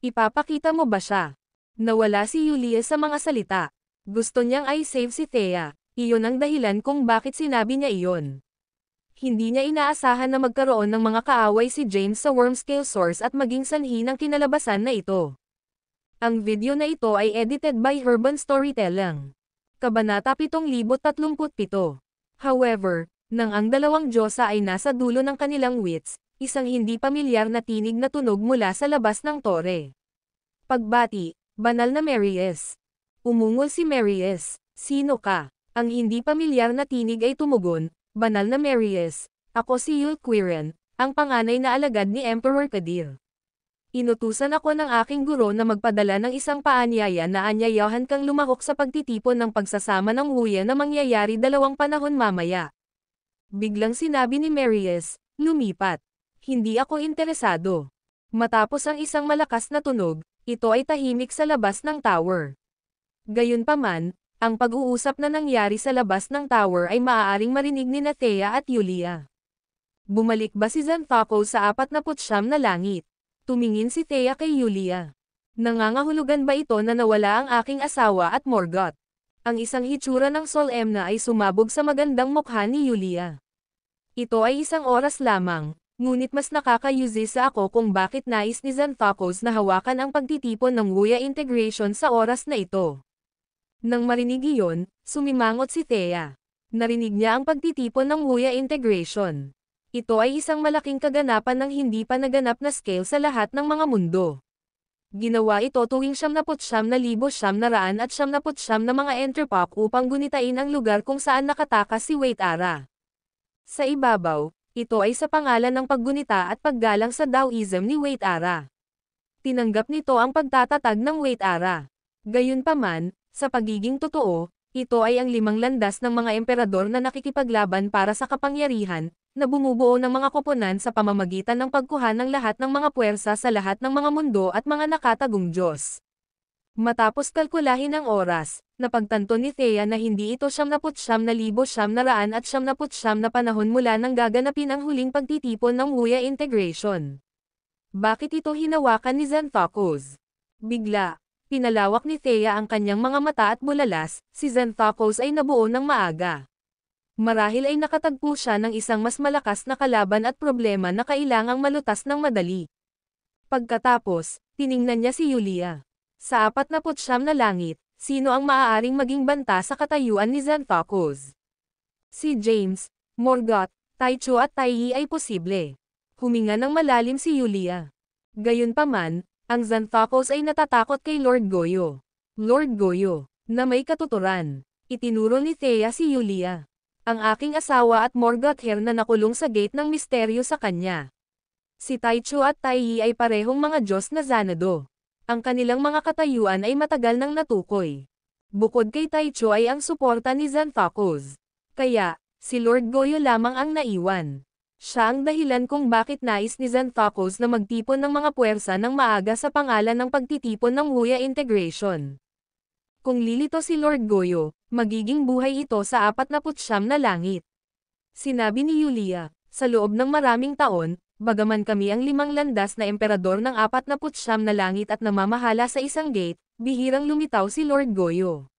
S2: Ipapakita mo ba siya? Nawala si Yulia sa mga salita. Gusto niyang i-save si Thea. Iyon ang dahilan kung bakit sinabi niya iyon. Hindi niya inaasahan na magkaroon ng mga kaaway si James sa Wormscale Source at maging sanhi ng kinalabasan na ito. Ang video na ito ay edited by Urban Storytelling. Kabanata 7037. However, nang ang dalawang Diyosa ay nasa dulo ng kanilang wits, isang hindi pamilyar na tinig na tunog mula sa labas ng tore. Pagbati, banal na Marius. Umungol si Marius, sino ka? Ang hindi pamilyar na tinig ay tumugon, banal na Marius, ako si Yul Quirin, ang panganay na alagad ni Emperor Kadir. Inutusan ako ng aking guro na magpadala ng isang paanyaya na anyayahan kang lumahok sa pagtitipon ng pagsasama ng huya na mangyayari 2 panahon mamaya. Biglang sinabi ni Marius, lumipat. Hindi ako interesado. Matapos ang isang malakas na tunog, ito ay tahimik sa labas ng tower. Gayunpaman, ang pag-uusap na nangyari sa labas ng tower ay maaaring marinig ni Thea at Yulia. Bumalik ba si Xanthocles sa 49 na langit? Tumingin si Thea kay Yulia. Nangangahulugan ba ito na nawala ang aking asawa at Morgoth? Ang isang hitsura ng Sol-Emna ay sumabog sa magandang mukha ni Yulia. Ito ay isang oras lamang, ngunit mas nakakayusisa ako kung bakit nais ni Xanthocles na hawakan ang pagtitipon ng Wuya Integration sa oras na ito. Nang marinig iyon, sumimangot si Thea. Narinig niya ang pagtitipon ng Wuya Integration. Ito ay isang malaking kaganapan ng hindi pa naganap na scale sa lahat ng mga mundo. Ginawa ito tuwing 79,999 na mga entrepop upang gunitain ang lugar kung saan nakatakas si Wait Ara. Sa ibabaw, ito ay sa pangalan ng paggunita at paggalang sa Taoism ni Wait Ara. Tinanggap nito ang pagtatatag ng Wait Ara. Gayunpaman, sa pagiging totoo, ito ay ang 5 landas ng mga emperador na nakikipaglaban para sa kapangyarihan, na bumubuo ng mga koponan sa pamamagitan ng pagkuha ng lahat ng mga puwersa sa lahat ng mga mundo at mga nakatagong Diyos. Matapos kalkulahin ang oras, napagtanto ni Thea na hindi ito 79,999 na panahon mula nang gaganapin ang huling pagtitipon ng Wuya Integration. Bakit ito hinawakan ni Xanthocles? Bigla, pinalawak ni Thea ang kanyang mga mata at bulalas, si Xanthocles ay nabuo ng maaga. Marahil ay nakatagpo siya ng isang mas malakas na kalaban at problema na kailangang malutas ng madali. Pagkatapos, tiningnan niya si Yulia. Sa 49 na langit, sino ang maaaring maging banta sa katayuan ni Xanthocles? Si James, Morgoth, Taichu at Taiyi ay posible. Huminga ng malalim si Yulia. Gayunpaman, ang Xanthocles ay natatakot kay Lord Goyo. Lord Goyo, na may katuturan. Itinuro ni Thea si Yulia. Ang aking asawa at Morgoth na nakulong sa gate ng misteryo sa kanya. Si Taichu at Taiyi ay parehong mga Diyos na Xanadu. Ang kanilang mga katayuan ay matagal nang natukoy. Bukod kay Taichu ay ang suporta ni Xanthocles. Kaya, si Lord Goyo lamang ang naiwan. Siya ang dahilan kung bakit nais ni Xanthocles na magtipon ng mga puwersa ng maaga sa pangalan ng pagtitipon ng Wuya Integration. Kung lilito si Lord Goyo, magiging buhay ito sa 49 na langit. Sinabi ni Yulia, sa loob ng maraming taon, bagaman kami ang 5 landas na emperador ng 49 na langit at namamahala sa isang gate, bihirang lumitaw si Lord Goyo.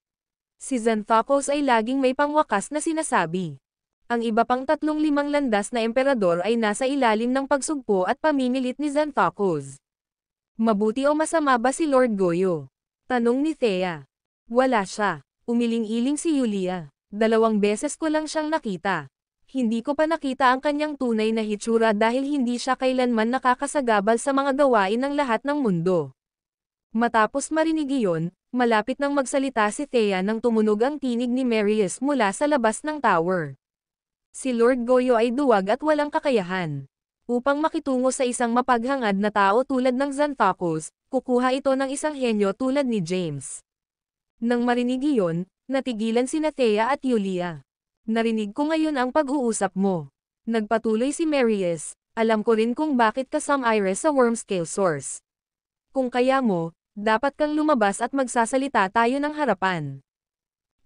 S2: Si Xanthocles ay laging may pangwakas na sinasabi. Ang iba pang 35 landas na emperador ay nasa ilalim ng pagsugpo at pamimilit ni Xanthocles. Mabuti o masama ba si Lord Goyo? Tanong ni Thea. Wala siya. Umiling-iling si Yulia. 2 beses ko lang siyang nakita. Hindi ko pa nakita ang kanyang tunay na hitsura dahil hindi siya kailanman nakakasagabal sa mga gawain ng lahat ng mundo. Matapos marinig iyon, malapit nang magsalita si Thea nang tumunog ang tinig ni Marius mula sa labas ng tower. Si Lord Goyo ay duwag at walang kakayahan. Upang makitungo sa isang mapaghangad na tao tulad ng Xanthocus, kukuha ito ng isang henyo tulad ni James. Nang marinig iyon, natigilan sina Thea at Yulia. Narinig ko ngayon ang pag-uusap mo. Nagpatuloy si Marius, alam ko rin kung bakit ka Iris sa Wormscale Source. Kung kaya mo, dapat kang lumabas at magsasalita tayo ng harapan.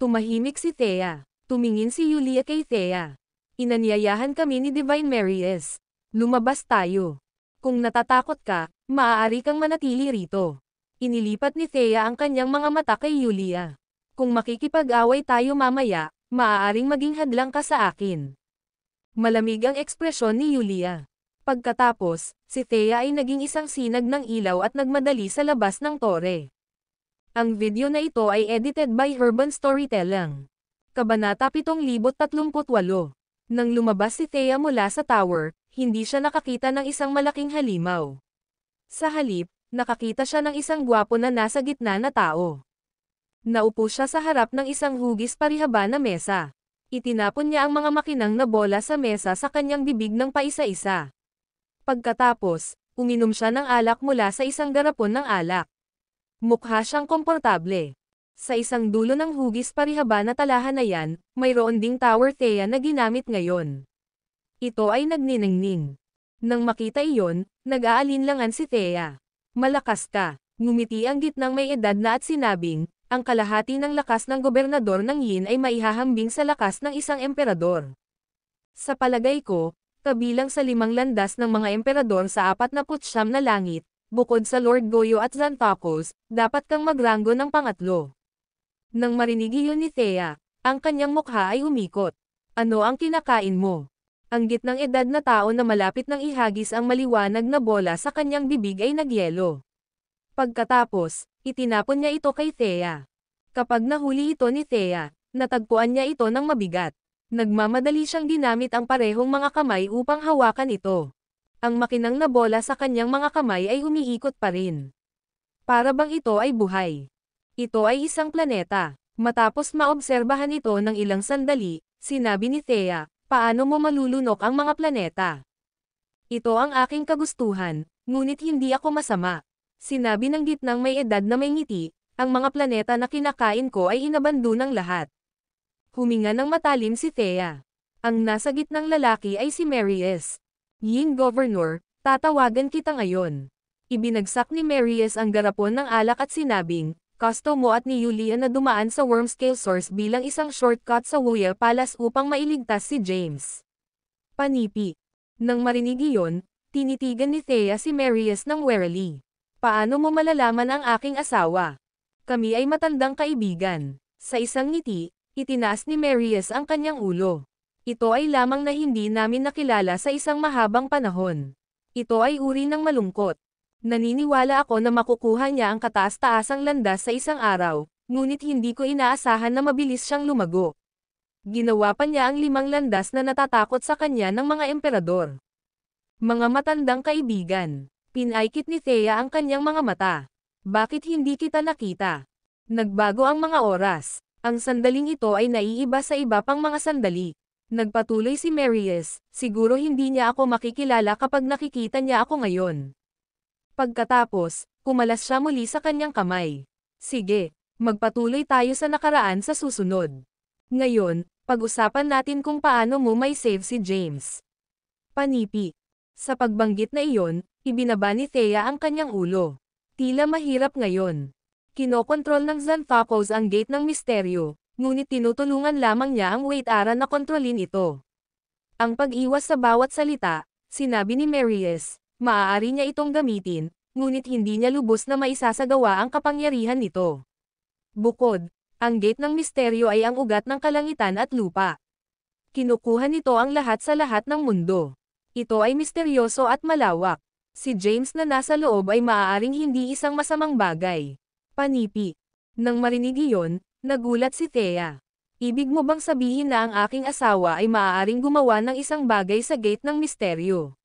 S2: Tumahimik si Thea. Tumingin si Yulia kay Thea. Inanyayahan kami ni Divine Marius. Lumabas tayo. Kung natatakot ka, maaari kang manatili rito. Inilipat ni Thea ang kanyang mga mata kay Yulia. Kung makikipag-away tayo mamaya, maaaring maging hadlang ka sa akin. Malamig ang ekspresyon ni Yulia. Pagkatapos, si Thea ay naging isang sinag ng ilaw at nagmadali sa labas ng tore. Ang video na ito ay edited by Urban Storytelling. Kabanata 738. Nang lumabas si Thea mula sa tower, hindi siya nakakita ng isang malaking halimaw. Sa halip, nakakita siya ng isang gwapo na nasa gitna na tao. Naupo siya sa harap ng isang hugis parihaba na mesa. Itinapon niya ang mga makinang na bola sa mesa sa kanyang bibig ng paisa-isa. Pagkatapos, uminom siya ng alak mula sa isang garapon ng alak. Mukha siyang komportable. Sa isang dulo ng hugis parihaba na talahanayan, mayroon ding tower Thea na ginamit ngayon. Ito ay nagniningning. Nang makita iyon, nag-aalinlangan si Thea. Malakas ka. Ngumiti ang gitnang may edad na at sinabing, ang kalahati ng lakas ng gobernador ng Yin ay maihahambing sa lakas ng isang emperador. Sa palagay ko, kabilang sa 5 landas ng mga emperador sa 49 na langit, bukod sa Lord Goyo at Xanthocus, dapat kang magranggo ng pangatlo. Nang marinig iyon ni Thea, ang kanyang mukha ay umikot. Ano ang kinakain mo? Ang gitnang edad na tao na malapit nang ihagis ang maliwanag na bola sa kanyang bibig ay nagyelo. Pagkatapos, itinapon niya ito kay Thea. Kapag nahuli ito ni Thea, natagpuan niya ito ng mabigat. Nagmamadali siyang ginamit ang parehong mga kamay upang hawakan ito. Ang makinang na bola sa kanyang mga kamay ay umiikot pa rin. Para bang ito ay buhay. Ito ay isang planeta. Matapos maobserbahan ito ng ilang sandali, sinabi ni Thea, paano mo malulunok ang mga planeta? Ito ang aking kagustuhan, ngunit hindi ako masama. Sinabi ng gitnang may edad na may ngiti, ang mga planeta na kinakain ko ay inabando ng lahat. Huminga ng matalim si Thea. Ang nasa gitnang lalaki ay si Marius. Yin Governor, tatawagan kita ngayon. Ibinagsak ni Marius ang garapon ng alak at sinabing, gusto mo at ni Yulia na dumaan sa Wormscale Source bilang isang shortcut sa Wuya Palace upang mailigtas si James. Panipi. Nang marinig iyon, tinitigan ni Thea si Marius ng warily. Paano mo malalaman ang aking asawa? Kami ay matandang kaibigan. Sa isang ngiti, itinaas ni Marius ang kanyang ulo. Ito ay lamang na hindi namin nakilala sa isang mahabang panahon. Ito ay uri ng malungkot. Naniniwala ako na makukuha niya ang kataas-taasang landas sa isang araw, ngunit hindi ko inaasahan na mabilis siyang lumago. Ginawa pa niya ang 5 landas na natatakot sa kanya ng mga emperador. Mga matandang kaibigan. Pinaikit ni Thea ang kanyang mga mata. Bakit hindi kita nakita? Nagbago ang mga oras. Ang sandaling ito ay naiiba sa iba pang mga sandali. Nagpatuloy si Marius, siguro hindi niya ako makikilala kapag nakikita niya ako ngayon. Pagkatapos, kumalas siya muli sa kanyang kamay. Sige, magpatuloy tayo sa nakaraan sa susunod. Ngayon, pag-usapan natin kung paano mo may save si James. Panipi. Sa pagbanggit na iyon, ibinaba ni Thea ang kanyang ulo. Tila mahirap ngayon. Kinokontrol ng Xanthocus ang gate ng misteryo, ngunit tinutulungan lamang niya ang Waitara na kontrolin ito. Ang pag-iwas sa bawat salita, sinabi ni Marius, maaari niya itong gamitin, ngunit hindi niya lubos na maisasagawa ang kapangyarihan nito. Bukod, ang gate ng misteryo ay ang ugat ng kalangitan at lupa. Kinukuha nito ang lahat sa lahat ng mundo. Ito ay misteryoso at malawak. Si James na nasa loob ay maaaring hindi isang masamang bagay. Panipi. Nang marinig iyon, nagulat si Thea. Ibig mo bang sabihin na ang aking asawa ay maaaring gumawa ng isang bagay sa gate ng misteryo?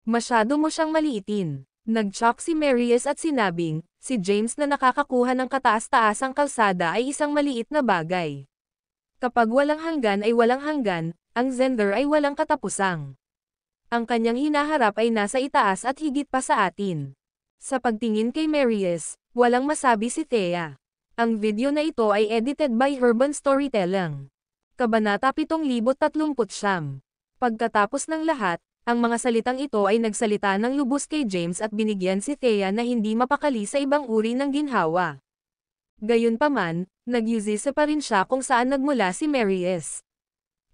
S2: Masyado mo siyang maliitin. Nag-shock si Marius at sinabing, si James na nakakakuha ng kataas-taasang kalsada ay isang maliit na bagay. Kapag walang hanggan ay walang hanggan, ang Zender ay walang katapusang. Ang kanyang hinaharap ay nasa itaas at higit pa sa atin. Sa pagtingin kay Marius, walang masabi si Thea. Ang video na ito ay edited by Urban Storytelling. Kabanata 7039. Pagkatapos ng lahat, ang mga salitang ito ay nagsalita ng lubos kay James at binigyan si Thea na hindi mapakali sa ibang uri ng ginhawa. Gayunpaman, nag-usisa pa rin siya kung saan nagmula si Marius.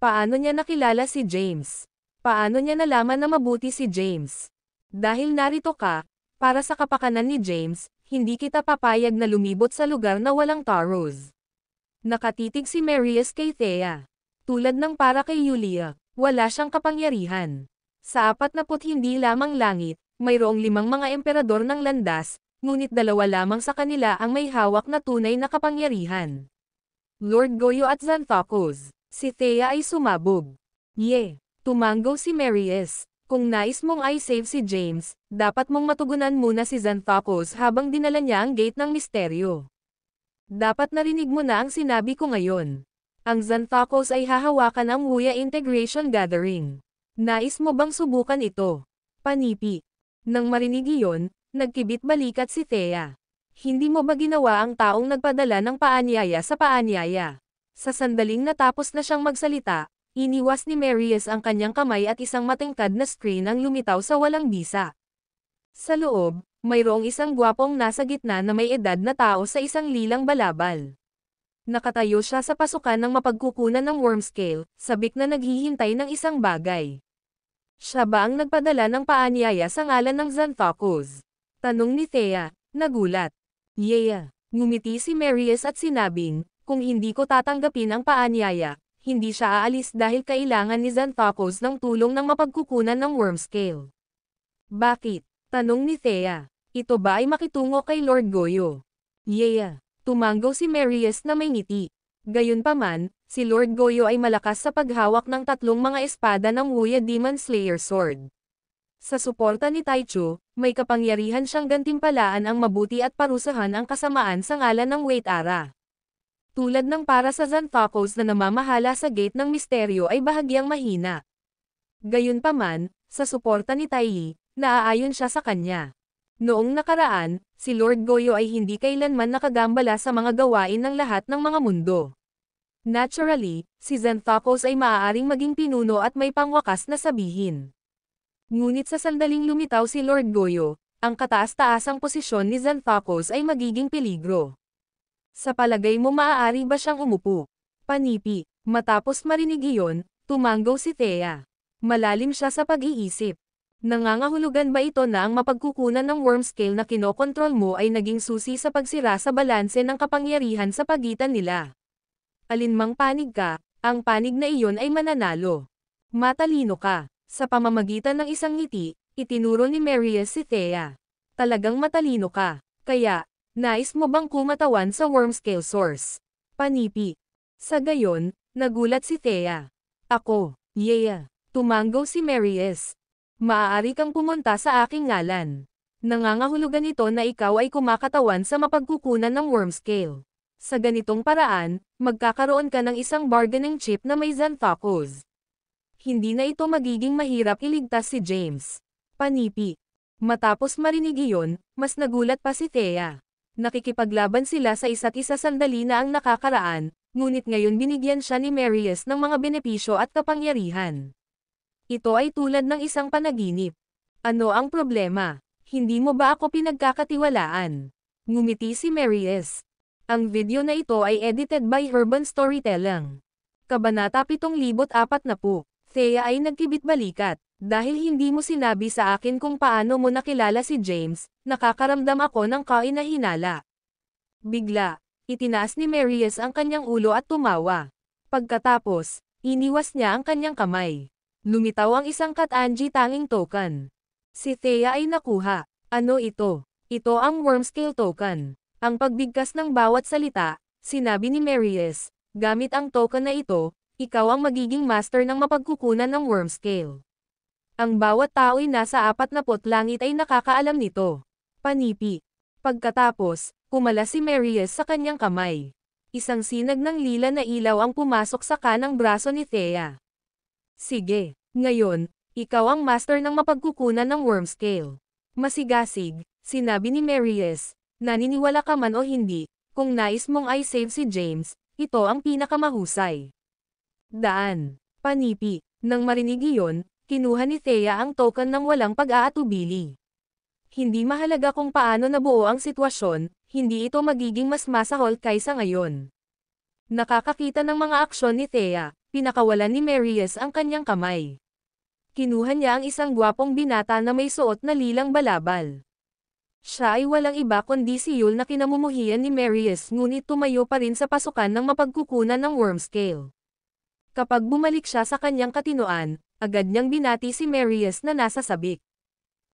S2: Paano niya nakilala si James? Paano niya nalaman na mabuti si James? Dahil narito ka, para sa kapakanan ni James, hindi kita papayag na lumibot sa lugar na walang taros. Nakatitig si Marius kay Thea. Tulad ng para kay Yulia, wala siyang kapangyarihan. Sa 40 hindi lamang langit, mayroong 5 mga emperador ng landas, ngunit 2 lamang sa kanila ang may hawak na tunay na kapangyarihan. Lord Goyo at Xanthocus. Si Thea ay sumabog. Tumango si Marius. Kung nais mong i-save si James, dapat mong matugunan muna si Xanthocus habang dinala niya ang gate ng misteryo. Dapat narinig mo na ang sinabi ko ngayon. Ang Xanthocus ay hahawakan ang Wuya Integration Gathering. Nais mo bang subukan ito? Panipi. Nang marinig iyon, nagkibit balikat si Thea. Hindi mo ba ginawa ang taong nagpadala ng paanyaya sa paanyaya? Sa sandaling natapos na siyang magsalita, iniwas ni Marius ang kanyang kamay at isang matingkad na screen ang lumitaw sa walang bisa. Sa loob, mayroong isang gwapong nasa gitna na may edad na tao sa isang lilang balabal. Nakatayo siya sa pasukan ng mapagkukunan ng Wormscale, sabik na naghihintay ng isang bagay. Siya ba ang nagpadala ng paanyaya sa ngalan ng Xanthocus? Tanong ni Thea, nagulat. Ngumiti si Marius at sinabing, kung hindi ko tatanggapin ang paanyaya, hindi siya aalis dahil kailangan ni Xanthocus ng tulong ng mapagkukunan ng Wormscale. Bakit? Tanong ni Thea. Ito ba ay makitungo kay Lord Goyo? Tumango si Marius na may ngiti. Gayunpaman, si Lord Goyo ay malakas sa paghawak ng 3 mga espada ng Wuya Demon Slayer Sword. Sa suporta ni Taichu, may kapangyarihan siyang gantimpalaan ang mabuti at parusahan ang kasamaan sa ngalan ng Wait Ara. Tulad ng para sa Xanthocus na namamahala sa gate ng misteryo ay bahagyang mahina. Gayunpaman, sa suporta ni Tai, naaayon siya sa kanya. Noong nakaraan, si Lord Goyo ay hindi kailanman nakagambala sa mga gawain ng lahat ng mga mundo. Naturally, si Xanthocus ay maaaring maging pinuno at may pangwakas na sabihin. Ngunit sa sandaling lumitaw si Lord Goyo, ang kataas-taasang posisyon ni Xanthocus ay magiging peligro. Sa palagay mo maaari ba siyang umupo? Panipi. Matapos marinig iyon, tumango si Thea. Malalim siya sa pag-iisip. Nangangahulugan ba ito na ang mapagkukunan ng Wormscale na kinokontrol mo ay naging susi sa pagsira sa balanse ng kapangyarihan sa pagitan nila? Alinmang panig ka, ang panig na iyon ay mananalo. Matalino ka. Sa pamamagitan ng isang ngiti, itinuro ni Marius si Thea. Talagang matalino ka. Kaya, nais mo bang kumatawan sa Wormscale Source? Panipi. Sa gayon, nagulat si Thea. Ako, tumango si Marius. Maaari kang pumunta sa aking ngalan. Nangangahulugan ito na ikaw ay kumakatawan sa mapagkukunan ng Wormscale. Sa ganitong paraan, magkakaroon ka ng isang bargaining chip na may Xanthocus. Hindi na ito magiging mahirap iligtas si James. Panipi. Matapos marinig iyon, mas nagulat pa si Thea. Nakikipaglaban sila sa isa't isa sandali na ang nakakaraan, ngunit ngayon binigyan siya ni Marius ng mga benepisyo at kapangyarihan. Ito ay tulad ng isang panaginip. Ano ang problema? Hindi mo ba ako pinagkakatiwalaan? Ngumiti si Marius. Ang video na ito ay edited by Urban Storytelling. Kabanata 7040. Thea ay nagkibit balikat. Dahil hindi mo sinabi sa akin kung paano mo nakilala si James, nakakaramdam ako ng kainahinala. Bigla, itinaas ni Marius ang kanyang ulo at tumawa. Pagkatapos, iniwas niya ang kanyang kamay. Lumitaw ang isang Kat-Anji tanging token. Si Thea ay nakuha. Ano ito? Ito ang Wormscale token. Ang pagbigkas ng bawat salita, sinabi ni Marius, gamit ang token na ito, ikaw ang magiging master ng mapagkukunan ng Wormscale. Ang bawat tao'y nasa 40 langit ay nakakaalam nito. Panipi. Pagkatapos, kumalas si Marius sa kanyang kamay. Isang sinag ng lila na ilaw ang pumasok sa kanang braso ni Thea. Sige, ngayon, ikaw ang master ng mapagkukunan ng Wormscale. Masigasig, sinabi ni Marius, naniniwala ka man o hindi, kung nais mong i-save si James, ito ang pinakamahusay. Daan. Panipi. Nang marinig iyon, kinuha ni Thea ang token ng walang pag-aatubili. Hindi mahalaga kung paano nabuo ang sitwasyon, hindi ito magiging mas masahol kaysa ngayon. Nakakakita ng mga aksyon ni Thea, pinakawalan ni Marius ang kanyang kamay. Kinuha niya ang isang gwapong binata na may suot na lilang balabal. Siya ay walang iba kundi si Yul na kinamumuhian ni Marius ngunit tumayo pa rin sa pasukan ng mapagkukunan ng Wormscale. Kapag bumalik siya sa kanyang katinoan, agad niyang binati si Marius na nasa sabik.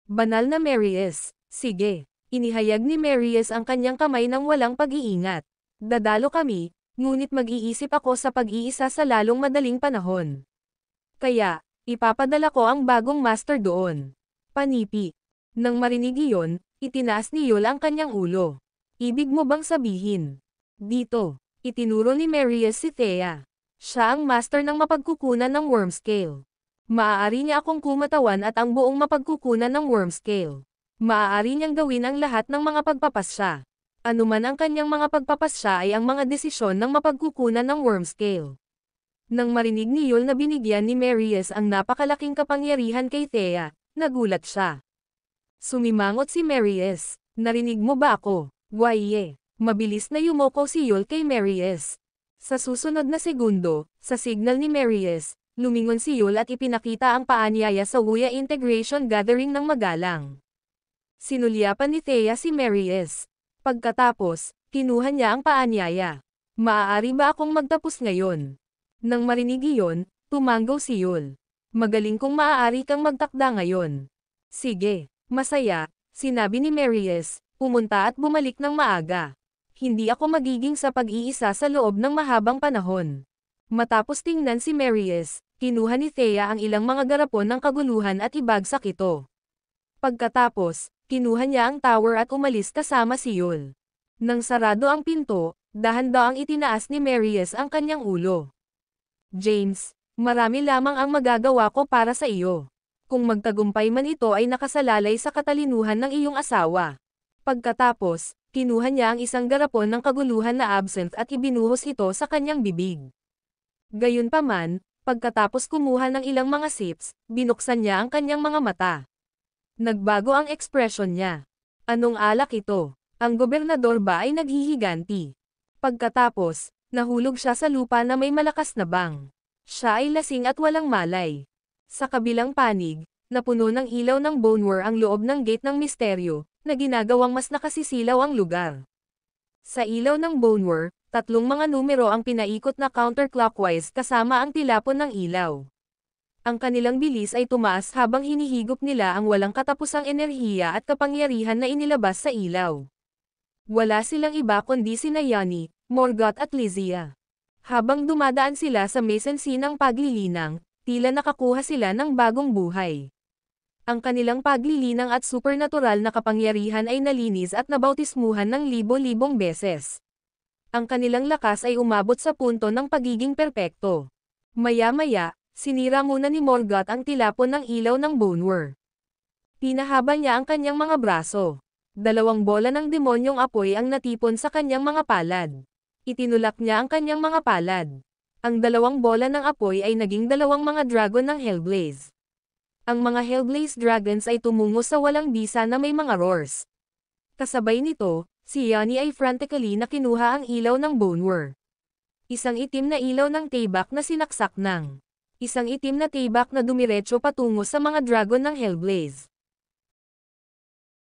S2: Banal na Marius, sige. Inihayag ni Marius ang kanyang kamay ng walang pag-iingat. Dadalo kami, ngunit mag-iisip ako sa pag-iisa sa lalong madaling panahon. Kaya, ipapadala ko ang bagong master doon. Panipi. Nang marinig iyon, itinaas ni Yul ang kanyang ulo. Ibig mo bang sabihin? Dito, itinuro ni Marius si Thea. Siya ang master ng mapagkukunan ng Wormscale. Maaari niya akong kumatawan at ang buong mapagkukunan ng Wormscale. Maaari niyang gawin ang lahat ng mga pagpapasya. Anuman ang kanyang mga pagpapasya ay ang mga desisyon ng mapagkukunan ng Wormscale. Nang marinig ni Yul na binigyan ni Marius ang napakalaking kapangyarihan kay Thea, nagulat siya. Sumimangot si Marius. Narinig mo ba ako? Waye. Mabilis na yumoko si Yul kay Marius. Sa susunod na segundo, sa signal ni Marius, lumingon si Yul at ipinakita ang paanyaya sa Wuya Integration Gathering ng magalang. Sinulyapan ni Thea si Marius. Pagkatapos, kinuha niya ang paanyaya. Maaari ba akong magtapos ngayon? Nang marinig iyon, tumanggaw si Yul. Magaling kung maaari kang magtakda ngayon. Sige, masaya, sinabi ni Marius, pumunta at bumalik ng maaga. Hindi ako magiging sa pag-iisa sa loob ng mahabang panahon. Matapos tingnan si Marius, kinuha ni Thea ang ilang mga garapon ng kaguluhan at ibagsak ito. Pagkatapos, kinuha niya ang tower at umalis kasama si Yul. Nang sarado ang pinto, dahan-daang itinaas ni Marius ang kanyang ulo. James, marami lamang ang magagawa ko para sa iyo. Kung magtagumpay man ito ay nakasalalay sa katalinuhan ng iyong asawa. Pagkatapos, kinuha niya ang isang garapon ng kaguluhan na absinthe at ibinuhos ito sa kanyang bibig. Gayunpaman, pagkatapos kumuha ng ilang mga sips, binuksan niya ang kanyang mga mata. Nagbago ang ekspresyon niya. Anong alak ito? Ang gobernador ba ay naghihiganti? Pagkatapos, nahulog siya sa lupa na may malakas na bang. Siya ay lasing at walang malay. Sa kabilang panig, napuno ng ilaw ng Bonewar ang loob ng gate ng misteryo, na ginagawang mas nakasisilaw ang lugar. Sa ilaw ng Bonewar, 3 mga numero ang pinaikot na counterclockwise kasama ang tilapon ng ilaw. Ang kanilang bilis ay tumaas habang hinihigop nila ang walang katapusang enerhiya at kapangyarihan na inilabas sa ilaw. Wala silang iba kundi sina Yanni, Morgoth at Lysia. Habang dumadaan sila sa mesensinang paglilinang, tila nakakuha sila ng bagong buhay. Ang kanilang paglilinang at supernatural na kapangyarihan ay nalinis at nabautismuhan ng libo-libong beses. Ang kanilang lakas ay umabot sa punto ng pagiging perpekto. Maya-maya, sinira muna ni Morgoth ang tilapon ng ilaw ng Bonewar. Pinahaba niya ang kanyang mga braso. 2 bola ng demonyong apoy ang natipon sa kanyang mga palad. Itinulak niya ang kanyang mga palad. Ang 2 bola ng apoy ay naging 2 mga dragon ng Hellblaze. Ang mga Hellblaze dragons ay tumungo sa walang bisa na may mga roars. Kasabay nito, si Yanni ay frantically na kinuha ang ilaw ng Bonewar. Isang itim na ilaw ng tibak na sinaksak ng isang itim na tibak na dumiretso patungo sa mga dragon ng Hellblaze.